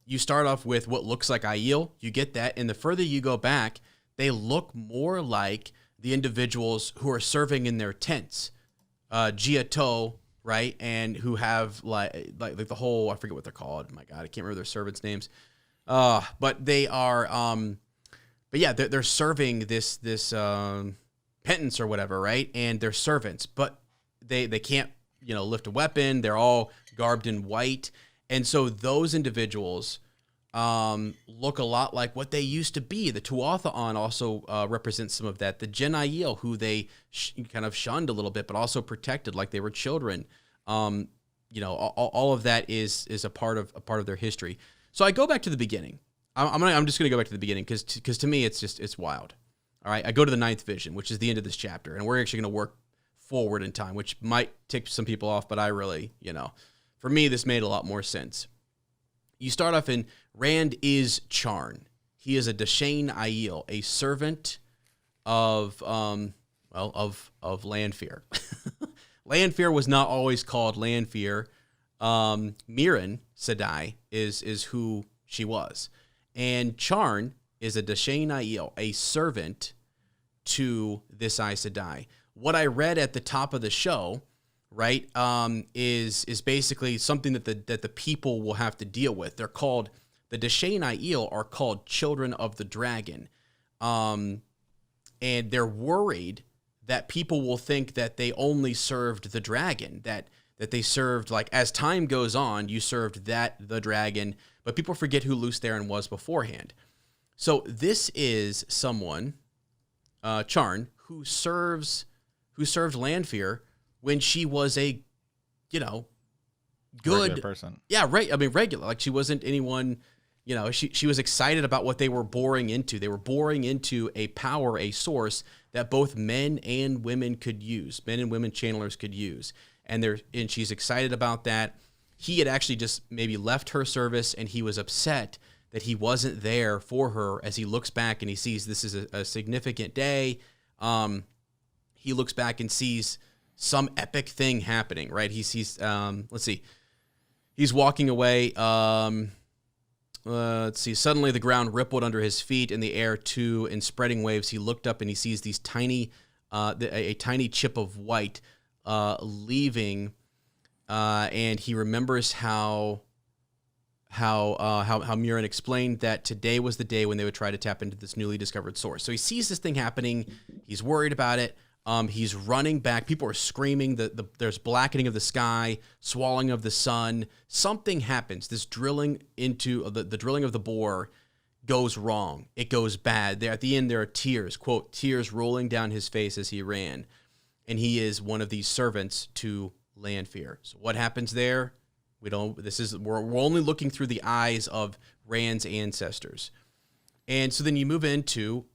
you start off with what looks like Aiel. You get that, and the further you go back, they look more like the individuals who are serving in their tents, Giato, right, and who have like the whole, I forget what they're called. My God, I can't remember their servants' names. But they are, but yeah, they're serving this penance or whatever, right? And they're servants, but they can't lift a weapon. They're all garbed in white, and so those individuals look a lot like what they used to be. The Tuatha'an also represents some of that. The Aiel, who they kind of shunned a little bit, but also protected like they were children. All of that is a part of their history. So I go back to the beginning. I'm just gonna go back to the beginning because to me it's wild. All right, I go to the 9th vision, which is the end of this chapter, and we're actually gonna work forward in time, which might tick some people off, but I really, for me, this made a lot more sense. You start off in Rand is Charn. He is a Dashane Aiel, a servant of Lanfear. Lanfear was not always called Lanfear. Mirren Sedai is who she was. And Charn is a Dashane Aiel, a servant to this Aes Sedai. What I read at the top of the show, right, is basically something that the people will have to deal with. They're called, the Dashane Aiel are called Children of the Dragon. And they're worried that people will think that they only served the dragon, that they served, like, as time goes on, you served the dragon, but people forget who Lews Therin was beforehand. So this is someone, Charn, who served Lanfear when she was a, good regular person. Yeah, right. I mean, regular. Like, she wasn't anyone, she was excited about what they were boring into. They were boring into a power, a source that both men and women could use. Men and women channelers could use. And she's excited about that. He had actually just maybe left her service, and he was upset that he wasn't there for her. As he looks back and he sees this is a significant day, he looks back and sees some epic thing happening, right? He sees, let's see, he's walking away. Let's see, suddenly the ground rippled under his feet, in the air too, in spreading waves. He looked up and he sees these tiny, a tiny chip of white leaving, and he remembers how Mirren explained that today was the day when they would try to tap into this newly discovered source. So he sees this thing happening. He's worried about it. He's running back. People are screaming. There's blackening of the sky, swallowing of the sun. Something happens. This drilling into the drilling of the bore goes wrong. It goes bad. There at the end, there are tears, quote, tears rolling down his face as he ran. And he is one of these servants to Lanfear. So what happens there? We're only looking through the eyes of Rand's ancestors. And so then you move into,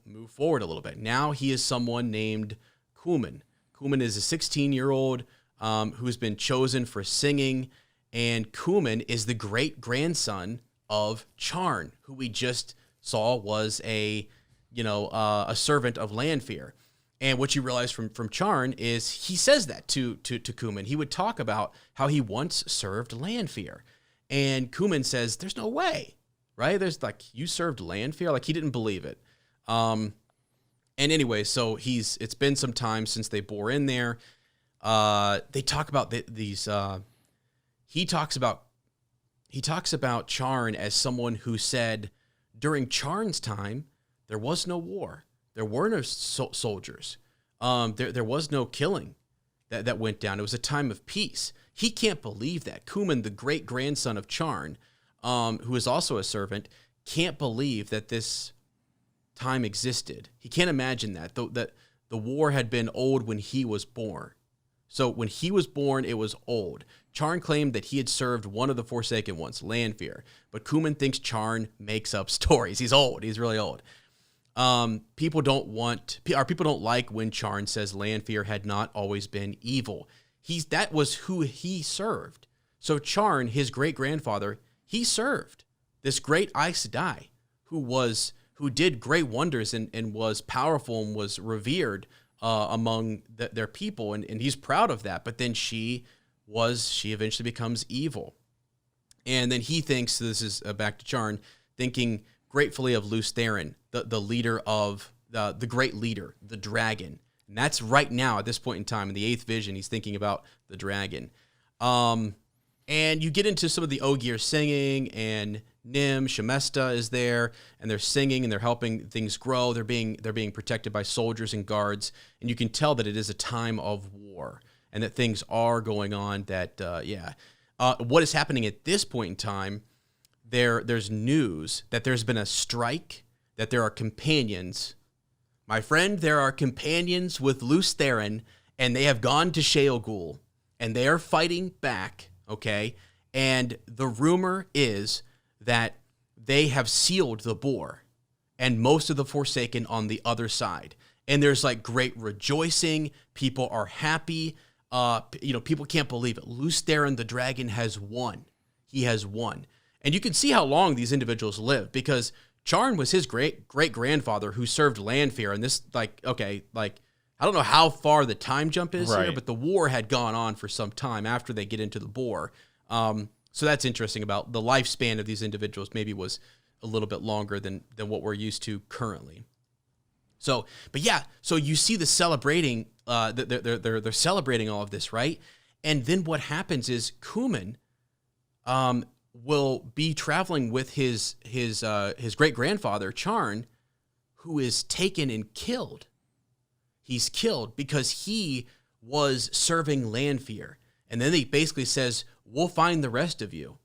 move forward a little bit. Now he is someone named Kuman. Kuman is a 16-year-old who's been chosen for singing, and Kuman is the great-grandson of Charn, who we just saw was a a servant of Lanfear. And what you realize from Charn is he says that to Cumin. He would talk about how he once served Lanfear. And Cumin says, there's no way, right? There's like, you served Lanfear? Like, he didn't believe it. And anyway, so it's been some time since they bore in there. They talk about these, he talks about Charn as someone who said, during Charn's time, there was no war. There were no soldiers. There was no killing that went down. It was a time of peace. He can't believe that. Cumin, the great-grandson of Charn, who is also a servant, can't believe that this time existed. He can't imagine that the war had been old when he was born. So when he was born, it was old. Charn claimed that he had served one of the Forsaken ones, Lanfear, but Cumin thinks Charn makes up stories. He's old. He's really old. People don't like when Charn says Lanfear had not always been evil. That was who he served. So Charn, his great-grandfather, he served this great Aes Sedai, who did great wonders and was powerful and was revered among their people, and he's proud of that. But then she eventually becomes evil. And then he thinks, so this is back to Charn, thinking gratefully of Lews Therin, the leader of the great leader, the dragon. And that's right now at this point in time in the 8th vision, he's thinking about the dragon. And you get into some of the Ogier singing, and Nim, Shemesta is there, and they're singing and they're helping things grow. They're being protected by soldiers and guards, and you can tell that it is a time of war and that things are going on. What is happening at this point in time? There's news that there's been a strike, that there are companions. My friend, there are companions with Lews Therin, and they have gone to Sheol, and they are fighting back, okay? And the rumor is that they have sealed the bore, and most of the Forsaken on the other side. And there's like great rejoicing. People are happy. People can't believe it. Lews Therin, the dragon, has won. He has won. And you can see how long these individuals live, because Charn was his great-grandfather who served Lanfear. And this, I don't know how far the time jump is here, but the war had gone on for some time after they get into the bore. So that's interesting about the lifespan of these individuals maybe was a little bit longer than what we're used to currently. So you see the celebrating, they're celebrating all of this, right? And then what happens is Cumin will be traveling with his great-grandfather, Charn, who is taken and killed. He's killed because he was serving Lanfear. And then he basically says, we'll find the rest of you,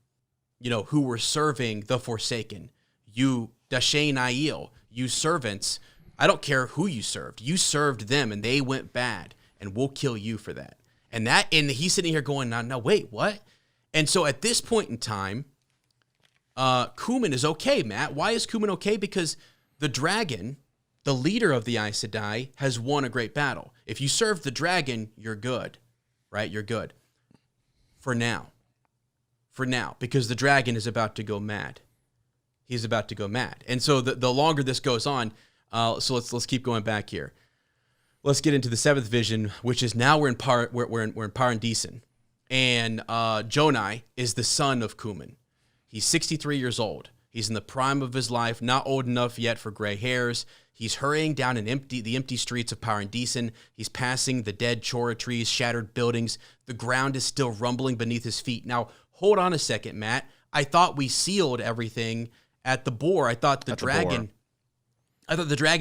who were serving the Forsaken. You, Dashain Aiel, you servants, I don't care who you served them and they went bad, and we'll kill you for that. And he's sitting here going, no, wait, what? And so at this point in time, Cumin is okay, Matt. Why is Cumin okay? Because the dragon, the leader of the Aes Sedai, has won a great battle. If you serve the dragon, you're good, right? You're good. For now, because the dragon is about to go mad. He's about to go mad. And so the longer this goes on, so let's keep going back here. Let's get into the 7th vision, which is now we're in Paradisen. And Jonai is the son of Cumin. He's 63 years old. He's in the prime of his life, not old enough yet for gray hairs. He's hurrying down the empty streets of Paradisen. He's passing the dead chora trees, shattered buildings. The ground is still rumbling beneath his feet. Now, hold on a second, Matt. I thought we sealed everything at the bore. I thought the dragon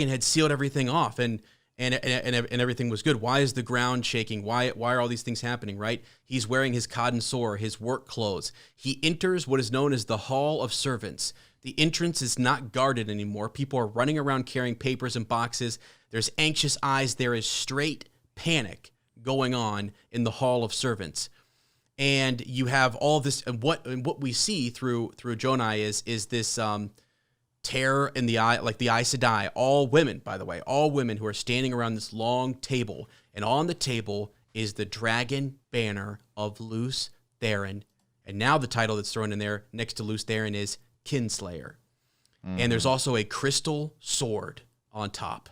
had sealed everything off and everything was good. Why is the ground shaking? Why are all these things happening, right? He's wearing his Khadan Sor, his work clothes. He enters what is known as the Hall of Servants. The entrance is not guarded anymore. People are running around carrying papers and boxes. There's anxious eyes. There is straight panic going on in the Hall of Servants. And you have all this, and what we see through Jonai is this terror in the eye, like the Aes Sedai, all women, by the way, all women who are standing around this long table, and on the table is the dragon banner of Lews Therin. And now the title that's thrown in there next to Lews Therin is Kinslayer. And there's also a crystal sword on top.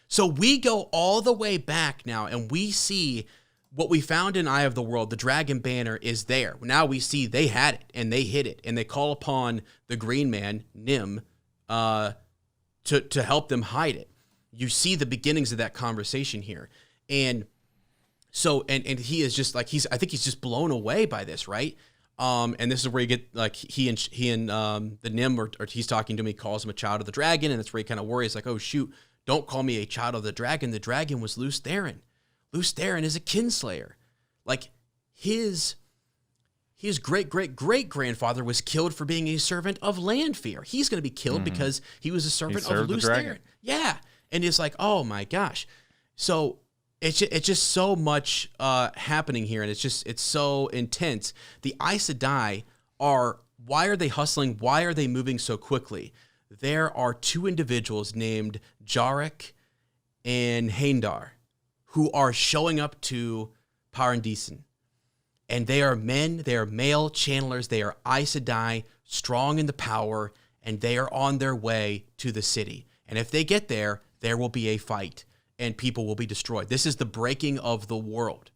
So we go all the way back now, and we see what we found in Eye of the World. The dragon banner is there. Now we see they had it, and they hid it, and they call upon the green man, Nim, to help them hide it. You see the beginnings of that conversation here. And so, and he is just like, I think he's just blown away by this, right? And this is where you get like he and the Nim, or he's talking to him, he calls him a child of the dragon, and that's where he kind of worries, like, oh shoot, don't call me a child of the dragon. The dragon was Lews Therin. Lews Therin is a kinslayer. Like his great-great-great-grandfather was killed for being a servant of Lanfear. He's going to be killed because he was a servant of Lews Therin. Yeah. And it's like, oh my gosh. So it's just so much happening here, and it's so intense. The Aes Sedai why are they hustling? Why are they moving so quickly? There are two individuals named Jarek and Haindar who are showing up to Paradisen. And they are men, they are male channelers, they are Aes Sedai, strong in the power, and they are on their way to the city. And if they get there, there will be a fight, and people will be destroyed. This is the breaking of the world.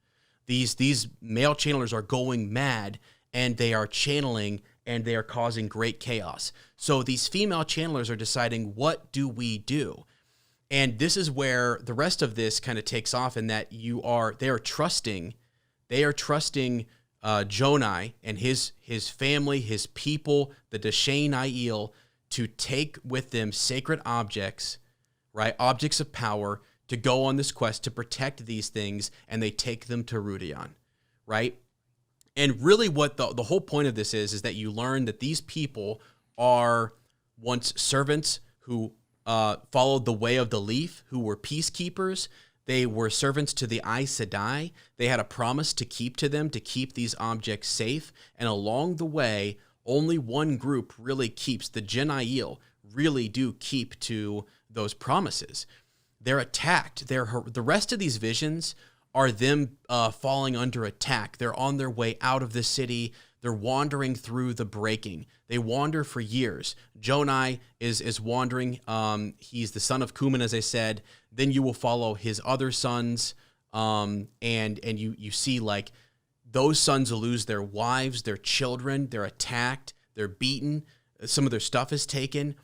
These male channelers are going mad, and they are channeling, and they are causing great chaos. So these female channelers are deciding, what do we do? And this is where the rest of this kind of takes off, in that they are trusting Jonai and his family, his people, the Deshane Aiel, to take with them sacred objects, right? Objects of power, to go on this quest to protect these things, and they take them to Rudion, right? And really what the whole point of this is that you learn that these people are once servants who followed the way of the leaf, who were peacekeepers. They were servants to the Aes Sedai. They had a promise to keep to them, to keep these objects safe. And along the way, only one group really keeps, the Jin Aiel really do keep to those promises. They're attacked. The rest of these visions are them falling under attack. They're on their way out of the city. They're wandering through the breaking. They wander for years. Jonai is wandering. He's the son of Kuman, as I said. Then you will follow his other sons, and you see like those sons lose their wives, their children. They're attacked. They're beaten. Some of their stuff is taken.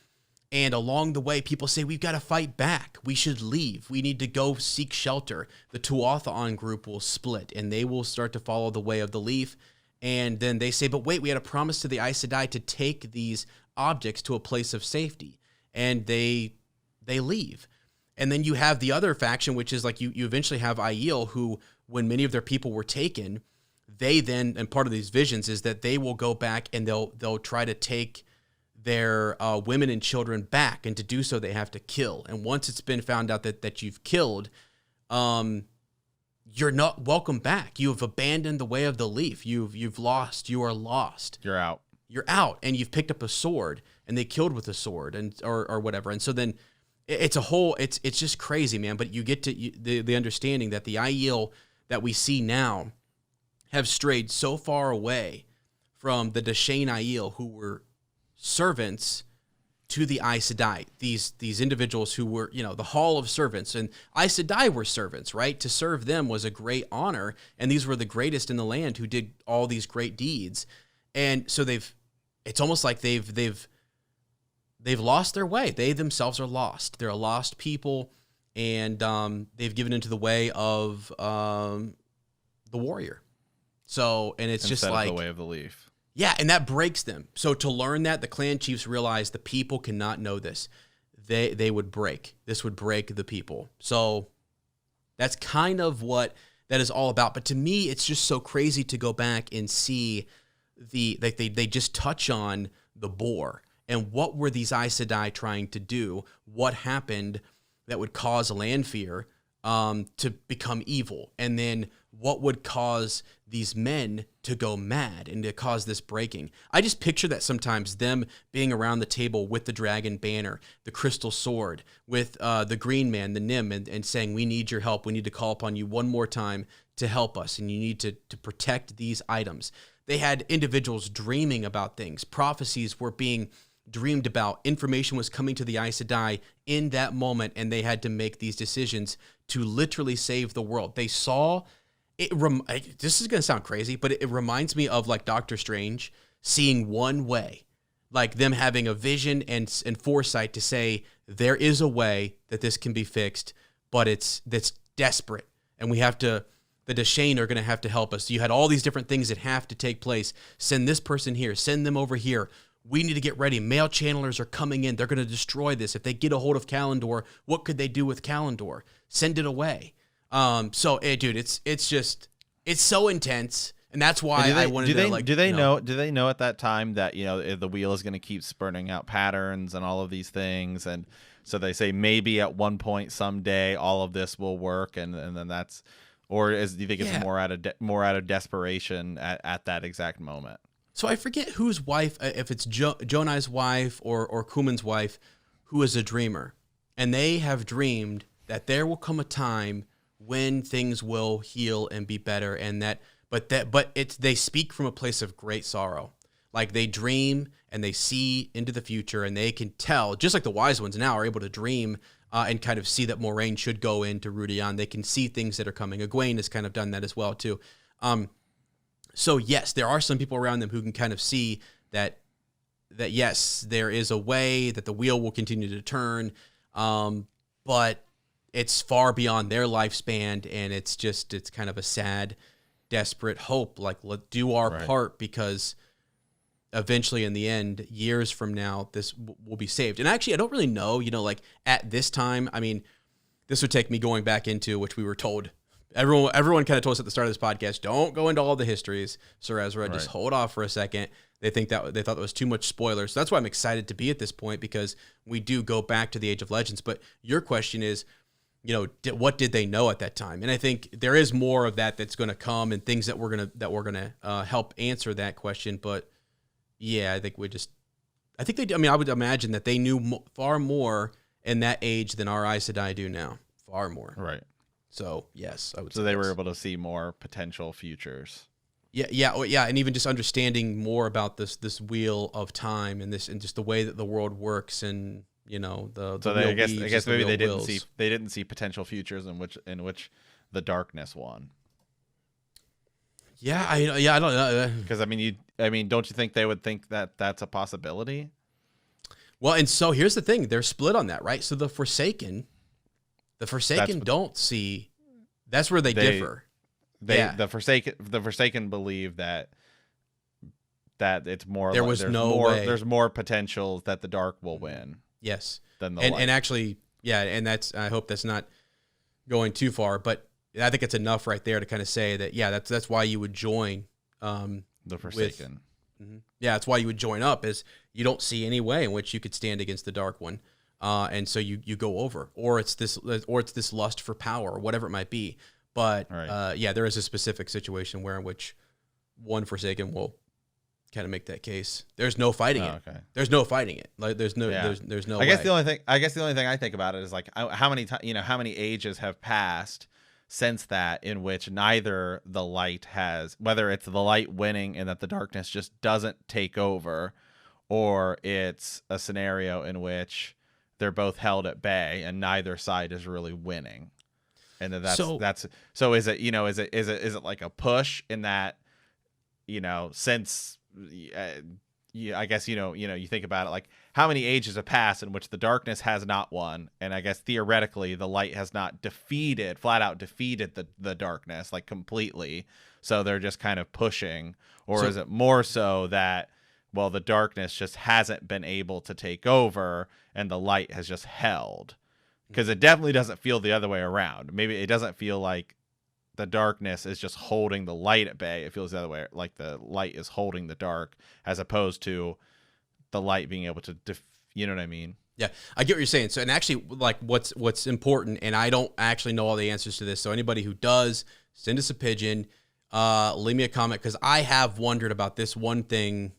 And along the way, people say, we've got to fight back. We should leave. We need to go seek shelter. The Tuatha'an group will split, and they will start to follow the way of the leaf. And then they say, but wait, we had a promise to the Aes Sedai to take these objects to a place of safety. And they leave. And then you have the other faction, which is like you eventually have Aiel, who, when many of their people were taken, they then, and part of these visions is that they will go back and they'll try to take their women and children back, and to do so they have to kill. And once it's been found out that you've killed, you're not welcome back. You have abandoned the way of the leaf. You've lost. You are lost. You're out. You're out, and you've picked up a sword, and they killed with a sword, and or whatever. And so then it's a whole. It's just crazy, man. But you get to the understanding that the Aiel that we see now have strayed so far away from the Deshane Aiel, who were servants to the Aes Sedai, these individuals who were, the Hall of Servants, and Aes Sedai were servants, right? To serve them was a great honor, and these were the greatest in the land who did all these great deeds. And so it's almost like they've lost their way. They themselves are lost. They're a lost people, and they've given into the way of the warrior. So, and it's Instead just like of the way of the leaf. Yeah, and that breaks them. So to learn that, the clan chiefs realized the people cannot know this. They would break. This would break the people. So that's kind of what that is all about. But to me, it's just so crazy to go back and see they just touch on the boar. And what were these Aes Sedai trying to do? What happened that would cause Lanfear to become evil? And then what would cause these men to go mad and to cause this breaking? I just picture that sometimes, them being around the table with the dragon banner, the crystal sword, with the green man, the Nim, and saying, we need your help. We need to call upon you one more time to help us, and you need to protect these items. They had individuals dreaming about things. Prophecies were being dreamed about. Information was coming to the Aes Sedai in that moment, and they had to make these decisions to literally save the world. They saw it. This is going to sound crazy, but it reminds me of like Doctor Strange seeing one way, like them having a vision and foresight to say there is a way that this can be fixed, but that's desperate, and we have to. The Deshane are going to have to help us. You had all these different things that have to take place. Send this person here. Send them over here. We need to get ready. Mail channelers are coming in. They're going to destroy this. If they get a hold of Kalendor, what could they do with Kalendor? Send it away. Dude, it's so intense, and that's why I wanted to. Do they know at that time that the wheel is going to keep spurting out patterns and all of these things, and so they say maybe at one point someday all of this will work, and then that's. Or do you think it's more out of desperation at that exact moment? So I forget whose wife, if it's Jonai's wife or Kuman's wife, who is a dreamer, and they have dreamed that there will come a time when things will heal and be better, and they speak from a place of great sorrow. Like they dream and they see into the future, and they can tell, just like the wise ones now are able to dream. And kind of see that Moraine should go into Rudian. They can see things that are coming. Egwene has kind of done that as well, too. So, yes, there are some people around them who can kind of see that yes, there is a way that the wheel will continue to turn, but it's far beyond their lifespan, and it's kind of a sad, desperate hope. Like, let's do our part, because eventually in the end, years from now, this will be saved. And actually, I don't really know, like at this time, I mean, this would take me going back into, which we were told, everyone kind of told us at the start of this podcast, don't go into all the histories, Sir Ezra, just hold off for a second. They thought that was too much spoilers. So that's why I'm excited to be at this point, because we do go back to the Age of Legends. But your question is, what did they know at that time? And I think there is more of that's going to come, and things that we're going to help answer that question. But yeah, I think they do. I mean, I would imagine that they knew far more in that age than our Aes Sedai do now. Far more. Right. So, yes, I would say. So they were able to see more potential futures. Yeah, and even just understanding more about this wheel of time and just the way that the world works, and I guess maybe they didn't see potential futures in which the darkness won. Yeah, I don't know. Because don't you think they would think that that's a possibility? Well, and so here's the thing: they're split on that, right? So the Forsaken don't see. That's where they differ. The Forsaken believe that it's more. There's more potential that the dark will win. Yes, than the light. And actually, yeah, and I hope that's not going too far, but I think it's enough right there to kind of say that, yeah, that's why you would join the Forsaken. Yeah, that's why you would join up, is you don't see any way in which you could stand against the Dark One, and so you go over, or it's this lust for power, or whatever it might be. But yeah, there is a specific situation in which one Forsaken will kind of make that case. There's no fighting it. Okay. There's no fighting it. Like there's no. I guess the only thing I think about it is like how many ages have passed since that, in which neither the light has, whether it's the light winning and that the darkness just doesn't take over, or it's a scenario in which they're both held at bay and neither side is really winning. And so is it like a push in that, since I guess you think about it, like how many ages have passed in which the darkness has not won, and I guess theoretically the light has not flat out defeated the darkness like completely, so they're just kind of pushing, or is it more so that, well, the darkness just hasn't been able to take over and the light has just held? Because it definitely doesn't feel the other way around. Maybe it doesn't feel like the darkness is just holding the light at bay. It feels the other way, like the light is holding the dark, as opposed to the light being able to, you know what I mean? Yeah, I get what you're saying. So, and actually, like what's important, and I don't actually know all the answers to this. So anybody who does, send us a pigeon, leave me a comment, because I have wondered about this one thing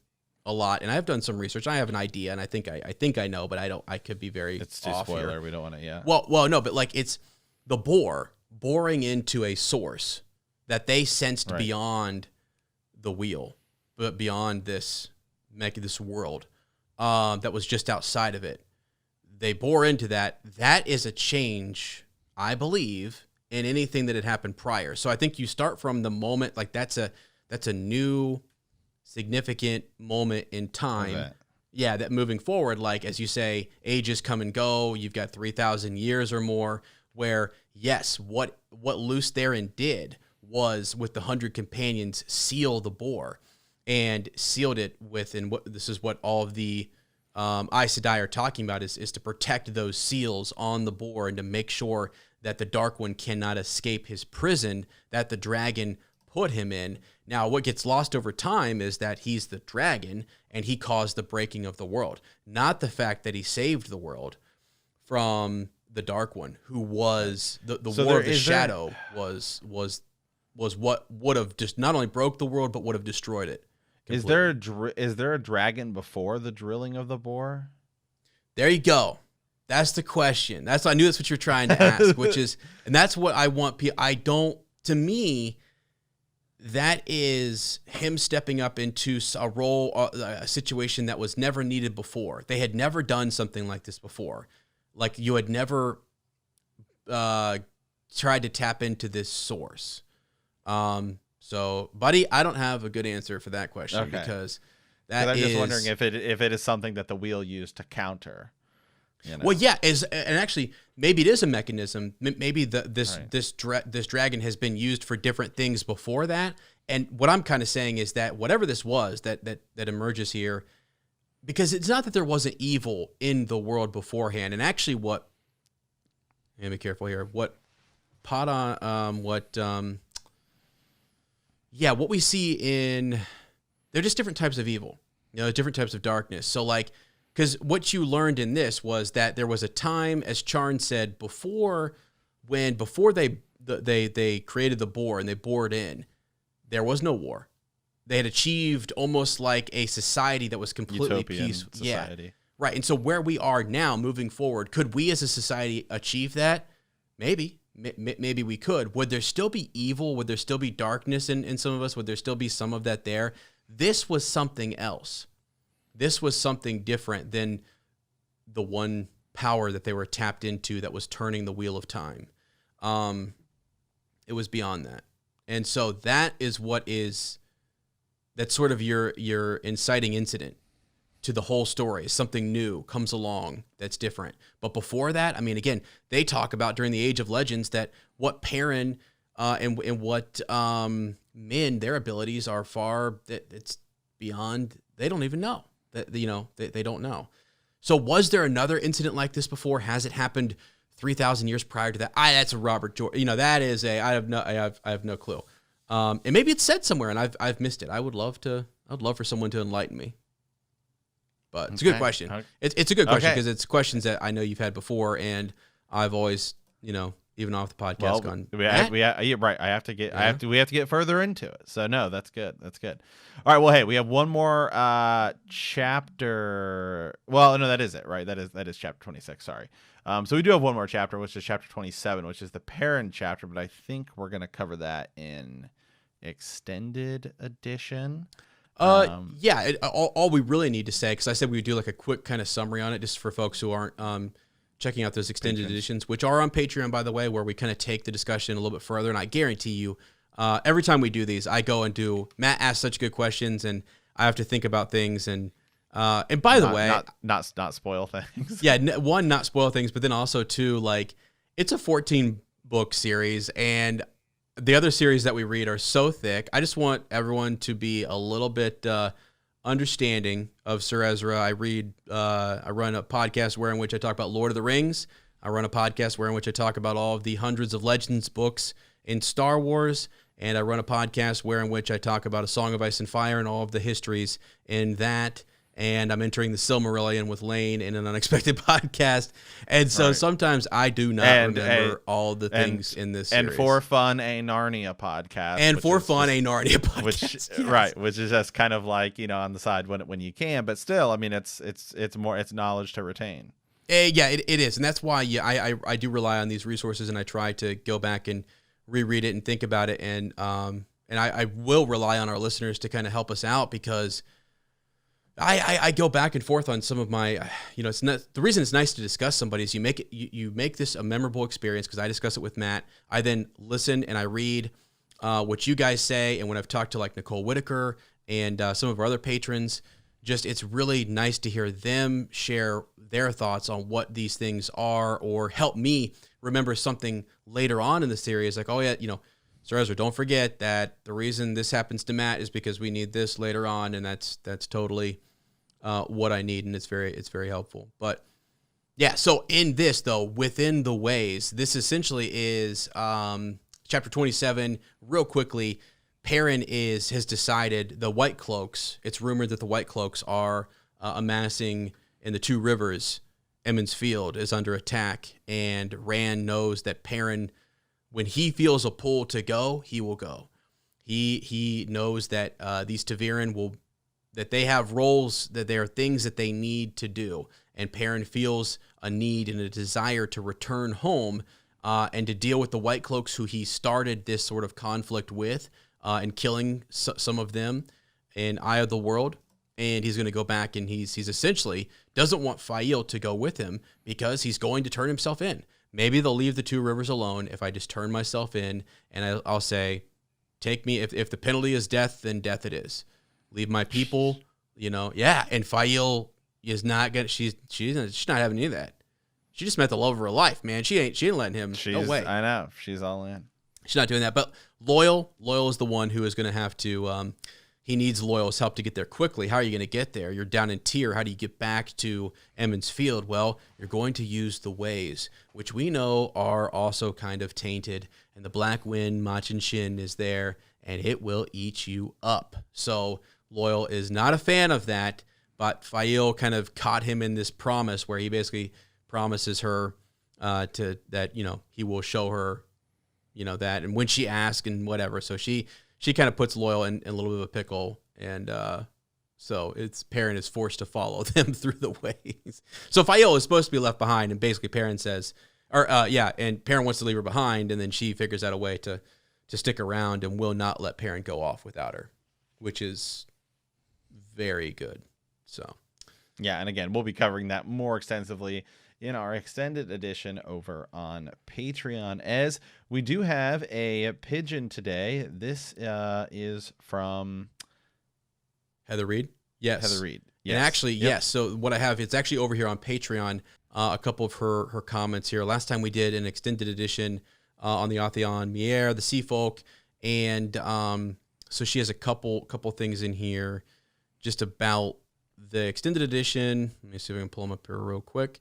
a lot, and I've done some research. I have an idea, and I think I know, but I could be very. It's too off spoiler. Here. We don't want to. Yeah. Well, no, but like it's the boring into a source that they sensed beyond the wheel, but beyond this world. that was just outside of it. They bore into that. That is a change, I believe, in anything that had happened prior. So I think you start from the moment, like that's a new significant moment in time. Yeah, that moving forward, like as you say, ages come and go. You've got 3,000 years or more where, yes, what Lews Therin did was with the 100 companions seal the bore and sealed it with, and what this is what all of the Aes Sedai are talking about is to protect those seals on the bore and to make sure that the Dark One cannot escape his prison that the dragon put him in. Now, what gets lost over time is that he's the dragon and he caused the breaking of the world, not the fact that he saved the world from the Dark One, who was the War of the Shadow was what would have just not only broke the world but would have destroyed it completely. Is there a dragon before the drilling of the bore? There you go. That's the question. I knew that's what you're trying to ask, and that's what I want. To me, that is him stepping up into a role, a situation that was never needed before. They had never done something like this before. Like you had never tried to tap into this source. So, buddy, I don't have a good answer for that question because I'm just wondering if it is something that the wheel used to counter. You know? Well, yeah, and actually, maybe it is a mechanism. Maybe this dragon has been used for different things before that. And what I'm kind of saying is that whatever this was that emerges here, because it's not that there wasn't evil in the world beforehand. And actually, what be careful here. What we see in, they're just different types of evil. Different types of darkness. So like. Because what you learned in this was that there was a time, as Charn said, before they created the bore and they bored in, there was no war. They had achieved almost like a society that was completely peaceful. Society. Yeah, right. And so where we are now, moving forward, could we as a society achieve that? Maybe we could. Would there still be evil? Would there still be darkness in some of us? Would there still be some of that there? This was something else. This was something different than the one power that they were tapped into that was turning the wheel of time. It was beyond that. And so that's sort of your inciting incident to the whole story. Something new comes along that's different. But before that, I mean, again, they talk about during the Age of Legends that what Perrin and what Min, their abilities are far, that it's beyond, they don't even know. That they don't know. So was there another incident like this before? Has it happened 3,000 years prior to that? That's a Robert Jordan. That is I have no clue. And maybe it's said somewhere and I've missed it. I'd love for someone to enlighten me. But it's a good question. It's a good question because it's questions that I know you've had before, and I've always even off the podcast gone. You're right. We have to get further into it. So no, that's good. All right. Well, hey, we have one more chapter. Well, no, that is it, right? That is chapter 26. Sorry. So we do have one more chapter, which is chapter 27, which is the Perrin chapter, but I think we're gonna cover that in extended edition. All we really need to say, because I said we would do like a quick kind of summary on it, just for folks who aren't checking out those extended editions, which are on Patreon, by the way, where we kind of take the discussion a little bit further. And I guarantee you, every time we do these, I go and Matt asks such good questions, and I have to think about things. And by the way, not spoil things. Yeah, one, not spoil things, but then also two, like it's a 14-book series, and the other series that we read are so thick. I just want everyone to be a little bit understanding of Sir Ezra. I run a podcast in which I talk about Lord of the Rings. I run a podcast in which I talk about all of the hundreds of Legends books in Star Wars, and I run a podcast in which I talk about A Song of Ice and Fire and all of the histories in that. And I'm entering the Silmarillion with Lane in an unexpected podcast. And so sometimes I do not remember all the things in this series. And For Fun, a Narnia podcast. Which is just kind of like, on the side when you can, but still, I mean, it's knowledge to retain. Yeah, it is. And that's why I do rely on these resources, and I try to go back and reread it and think about it. And I will rely on our listeners to kind of help us out, because I go back and forth on some of my, it's not the reason it's nice to discuss somebody is you make this a memorable experience because I discuss it with Matt. I then listen and I read what you guys say, and when I've talked to like Nicole Whitaker and some of our other patrons, just it's really nice to hear them share their thoughts on what these things are, or help me remember something later on in the series, like, oh yeah, Sir Ezra, don't forget that the reason this happens to Matt is because we need this later on, and that's totally what I need, and it's very helpful. But yeah, so in this though, within the ways, this essentially is chapter 27. Real quickly, Perrin has decided the White Cloaks. It's rumored that the White Cloaks are amassing in the Two Rivers. Emond's Field is under attack, and Rand knows that Perrin, when he feels a pull to go, he will go. He knows that these Taviran that they have roles, that there are things that they need to do, and Perrin feels a need and a desire to return home and to deal with the White Cloaks, who he started this sort of conflict with, and killing some of them in Eye of the World. And he's going to go back, and he's essentially doesn't want Fael to go with him because he's going to turn himself in. Maybe they'll leave the Two Rivers alone if I just turn myself in, and I'll say, take me. If the penalty is death, then death it is. Leave my people, yeah. And Fael is not gonna. She's not having any of that. She just met the love of her life, man. She ain't letting him. No way. I know. She's all in. She's not doing that. But Loyal is the one who is going to have to. He needs Loyal's help to get there quickly. How are you going to get there? You're down in Tyr. How do you get back to Emond's Field? Well, you're going to use the ways, which we know are also kind of tainted. And the Black Wind, Machin Shin, is there, and it will eat you up. So Loyal is not a fan of that, but Fael kind of caught him in this promise where he basically promises her that he will show her, that, and when she asks and whatever. So she kind of puts Loyal in a little bit of a pickle, and so Perrin is forced to follow them through the ways. So Fael is supposed to be left behind, and basically Perrin says, and Perrin wants to leave her behind, and then she figures out a way to stick around and will not let Perrin go off without her, which is very good. So, yeah, and again, we'll be covering that more extensively in our extended edition over on Patreon, as we do have a pigeon today. This is from Heather Reed. Yes. Heather Reed. Yes. And actually, yes. So what I have, it's actually over here on Patreon, a couple of her comments here. Last time we did an extended edition on the Atheon Mier, the Sea Folk, and so she has a couple things in here just about the extended edition. Let me see if I can pull them up here real quick.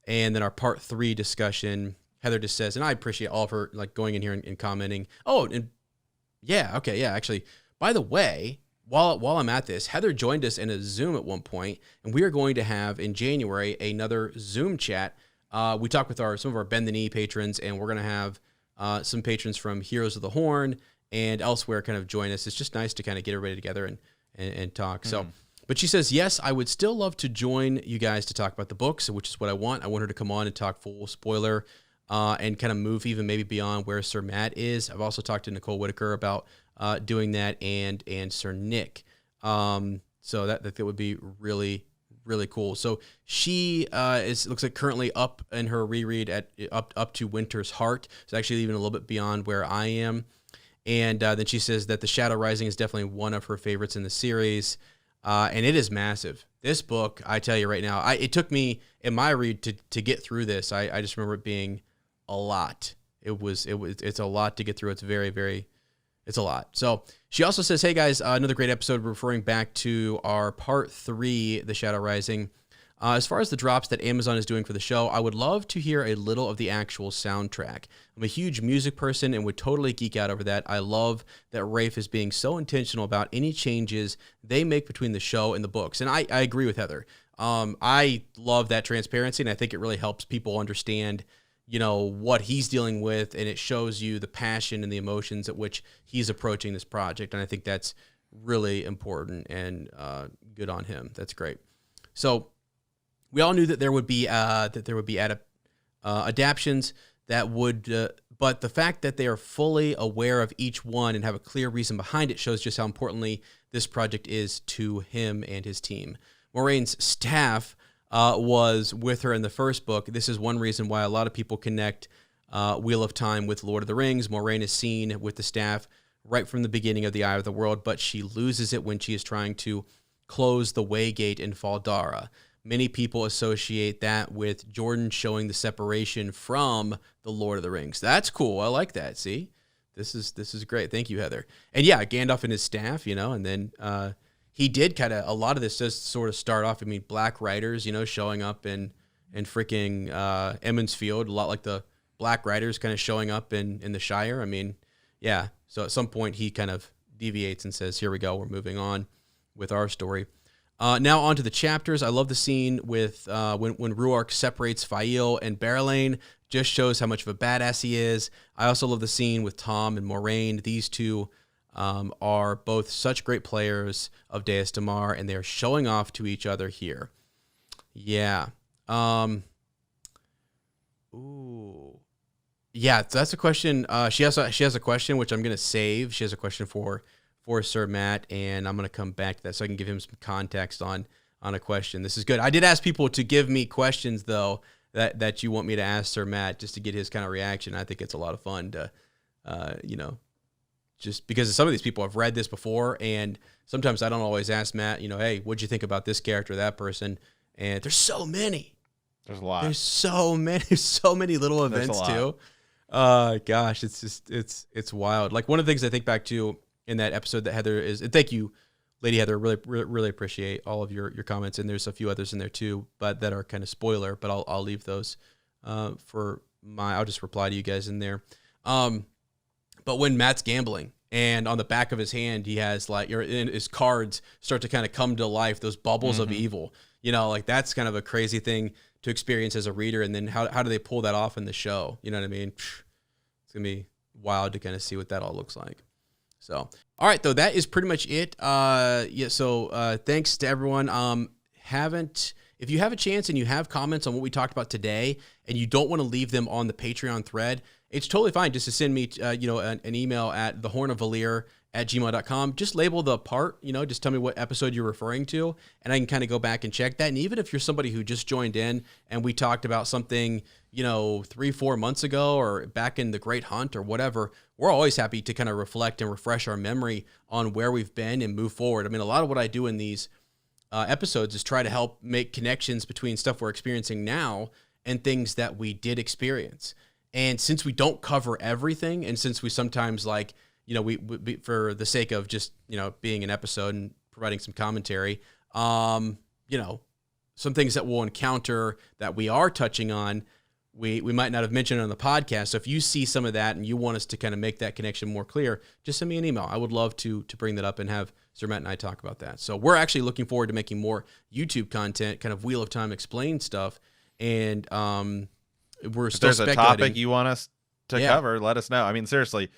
And then our part 3 discussion, Heather just says, and I appreciate all of her like going in here and commenting. Oh, and yeah, okay, yeah. Actually, by the way, while I'm at this, Heather joined us in a Zoom at one point, and we are going to have in January another Zoom chat. We talked with some of our Bend the Knee patrons, and we're going to have some patrons from Heroes of the Horn and elsewhere kind of join us. It's just nice to kind of get everybody together and talk. Mm-hmm. So. But she says, yes, I would still love to join you guys to talk about the books, which is what I want. I want her to come on and talk full spoiler and kind of move even maybe beyond where Sir Matt is. I've also talked to Nicole Whitaker about doing that and Sir Nick. So that would be really, really cool. So she looks like currently up in her reread at up to Winter's Heart. It's actually even a little bit beyond where I am. And then she says that The Shadow Rising is definitely one of her favorites in the series. And it is massive. This book, I tell you right now, it took me in my read to get through this. I just remember it being a lot. It's a lot to get through. It's very, very, it's a lot. So she also says, hey guys, another great episode referring back to our part 3, The Shadow Rising. As far as the drops that Amazon is doing for the show, I would love to hear a little of the actual soundtrack. I'm a huge music person and would totally geek out over that. I love that Rafe is being so intentional about any changes they make between the show and the books. And I agree with Heather. I love that transparency, and I think it really helps people understand, what he's dealing with, and it shows you the passion and the emotions at which he's approaching this project. And I think that's really important and good on him. That's great. So we all knew that there would be adaptions that would But the fact that they are fully aware of each one and have a clear reason behind it shows just how importantly this project is to him and his team. Moraine's staff was with her in the first book. This is one reason why a lot of people connect Wheel of Time with Lord of the Rings. Moraine is seen with the staff right from the beginning of the Eye of the World, but she loses it when she is trying to close the Waygate in Faldara. Many people associate that with Jordan showing the separation from the Lord of the Rings. That's cool. I like that. See, this is great. Thank you, Heather. And yeah, Gandalf and his staff, and then he did kind of, a lot of this does sort of start off. I mean, Black Riders, showing up in freaking Emmons Field, a lot like the Black Riders kind of showing up in the Shire. I mean, yeah. So at some point he kind of deviates and says, "Here we go. We're moving on with our story." Now on to the chapters. I love the scene with when Ruark separates Fail and Barrelane. Just shows how much of a badass he is. I also love the scene with Tom and Moraine. These two are both such great players of Deus Damar, and they're showing off to each other here. Yeah. Ooh. Yeah, that's a question. She has a question, which I'm going to save. She has a question for Sir Matt, and I'm going to come back to that so I can give him some context on a question. This is good. I did ask people to give me questions, though, that you want me to ask Sir Matt, just to get his kind of reaction. I think it's a lot of fun to, just because some of these people have read this before, and sometimes I don't always ask Matt, hey, what'd you think about this character, that person? And there's so many. There's a lot. There's so many little events too. Gosh, it's just it's wild. Like one of the things I think back to in that episode that Heather is, and thank you, Lady Heather, really appreciate all of your comments, and there's a few others in there too, but that are kind of spoiler, but I'll leave those I'll just reply to you guys in there. But when Matt's gambling and on the back of his hand he has his cards start to kind of come to life, those bubbles of evil, like that's kind of a crazy thing to experience as a reader, and then how do they pull that off in the show? You know what I mean? It's gonna be wild to kind of see what that all looks like. So, all right, though, that is pretty much it. So thanks to everyone. If you have a chance and you have comments on what we talked about today, and you don't want to leave them on the Patreon thread, it's totally fine just to send me, an email at thehornofvalir@gmail.com. Just label the part, just tell me what episode you're referring to, and I can kind of go back and check that. And even if you're somebody who just joined in and we talked about something, 3-4 months ago or back in the Great Hunt or whatever, we're always happy to kind of reflect and refresh our memory on where we've been and move forward. I mean, a lot of what I do in these episodes is try to help make connections between stuff we're experiencing now and things that we did experience. And since we don't cover everything, and since we sometimes we for the sake of just, being an episode and providing some commentary, some things that we'll encounter that we are touching on, we might not have mentioned on the podcast. So if you see some of that and you want us to kind of make that connection more clear, just send me an email. I would love to bring that up and have Sir Matt and I talk about that. So we're actually looking forward to making more YouTube content, kind of Wheel of Time explain stuff. And we're still if there's a topic you want us to cover, let us know. I mean, seriously,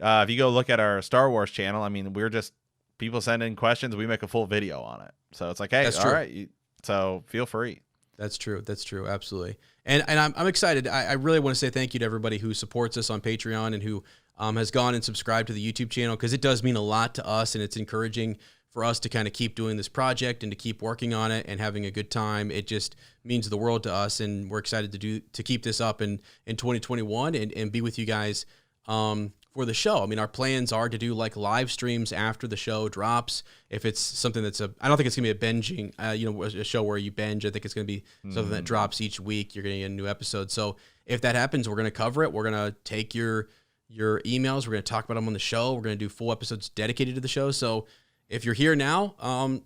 if you go look at our Star Wars channel, I mean, we're just people send in questions. We make a full video on it. So it's like, hey, all right. So feel free. That's true. Absolutely. And I'm excited. I really want to say thank you to everybody who supports us on Patreon and who has gone and subscribed to the YouTube channel, because it does mean a lot to us, and it's encouraging for us to kind of keep doing this project and to keep working on it and having a good time. It just means the world to us, and we're excited to keep this up in 2021 and be with you guys for the show. I mean, our plans are to do live streams after the show drops. If it's something I don't think it's gonna be a binging, a show where you binge. I think it's gonna be something that drops each week. You're gonna get a new episode. So if that happens, we're gonna cover it. We're gonna take your emails. We're gonna talk about them on the show. We're gonna do full episodes dedicated to the show. So if you're here now,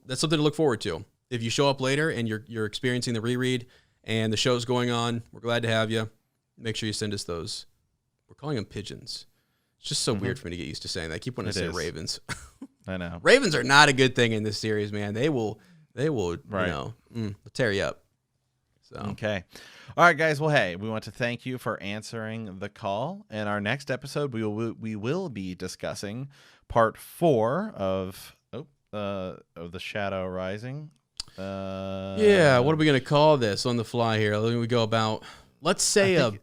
that's something to look forward to. If you show up later and you're experiencing the reread and the show's going on, we're glad to have you. Make sure you send us those. We're calling them pigeons. It's just so weird for me to get used to saying that. I keep wanting to say ravens. I know. Ravens are not a good thing in this series, man. They will right. Tear you up. So okay. All right, guys. Well, hey, we want to thank you for answering the call. In our next episode, we will be discussing part 4 of the Shadow Rising. What are we gonna call this on the fly here? We go about, let's say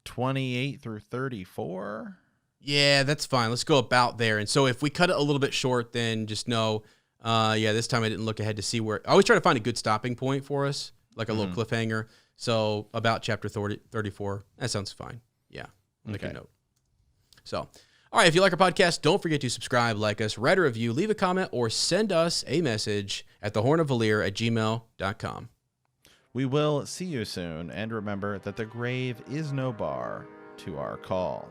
28 through 34. Yeah, that's fine. Let's go about there. And so if we cut it a little bit short, then just know, this time I didn't look ahead to see where. I always try to find a good stopping point for us, like a little cliffhanger. So about chapter 34. That sounds fine. Yeah, I'll make a note. So, all right, if you like our podcast, don't forget to subscribe, like us, write a review, leave a comment, or send us a message at thehornofvalir@gmail.com. We will see you soon, and remember that the grave is no bar to our call.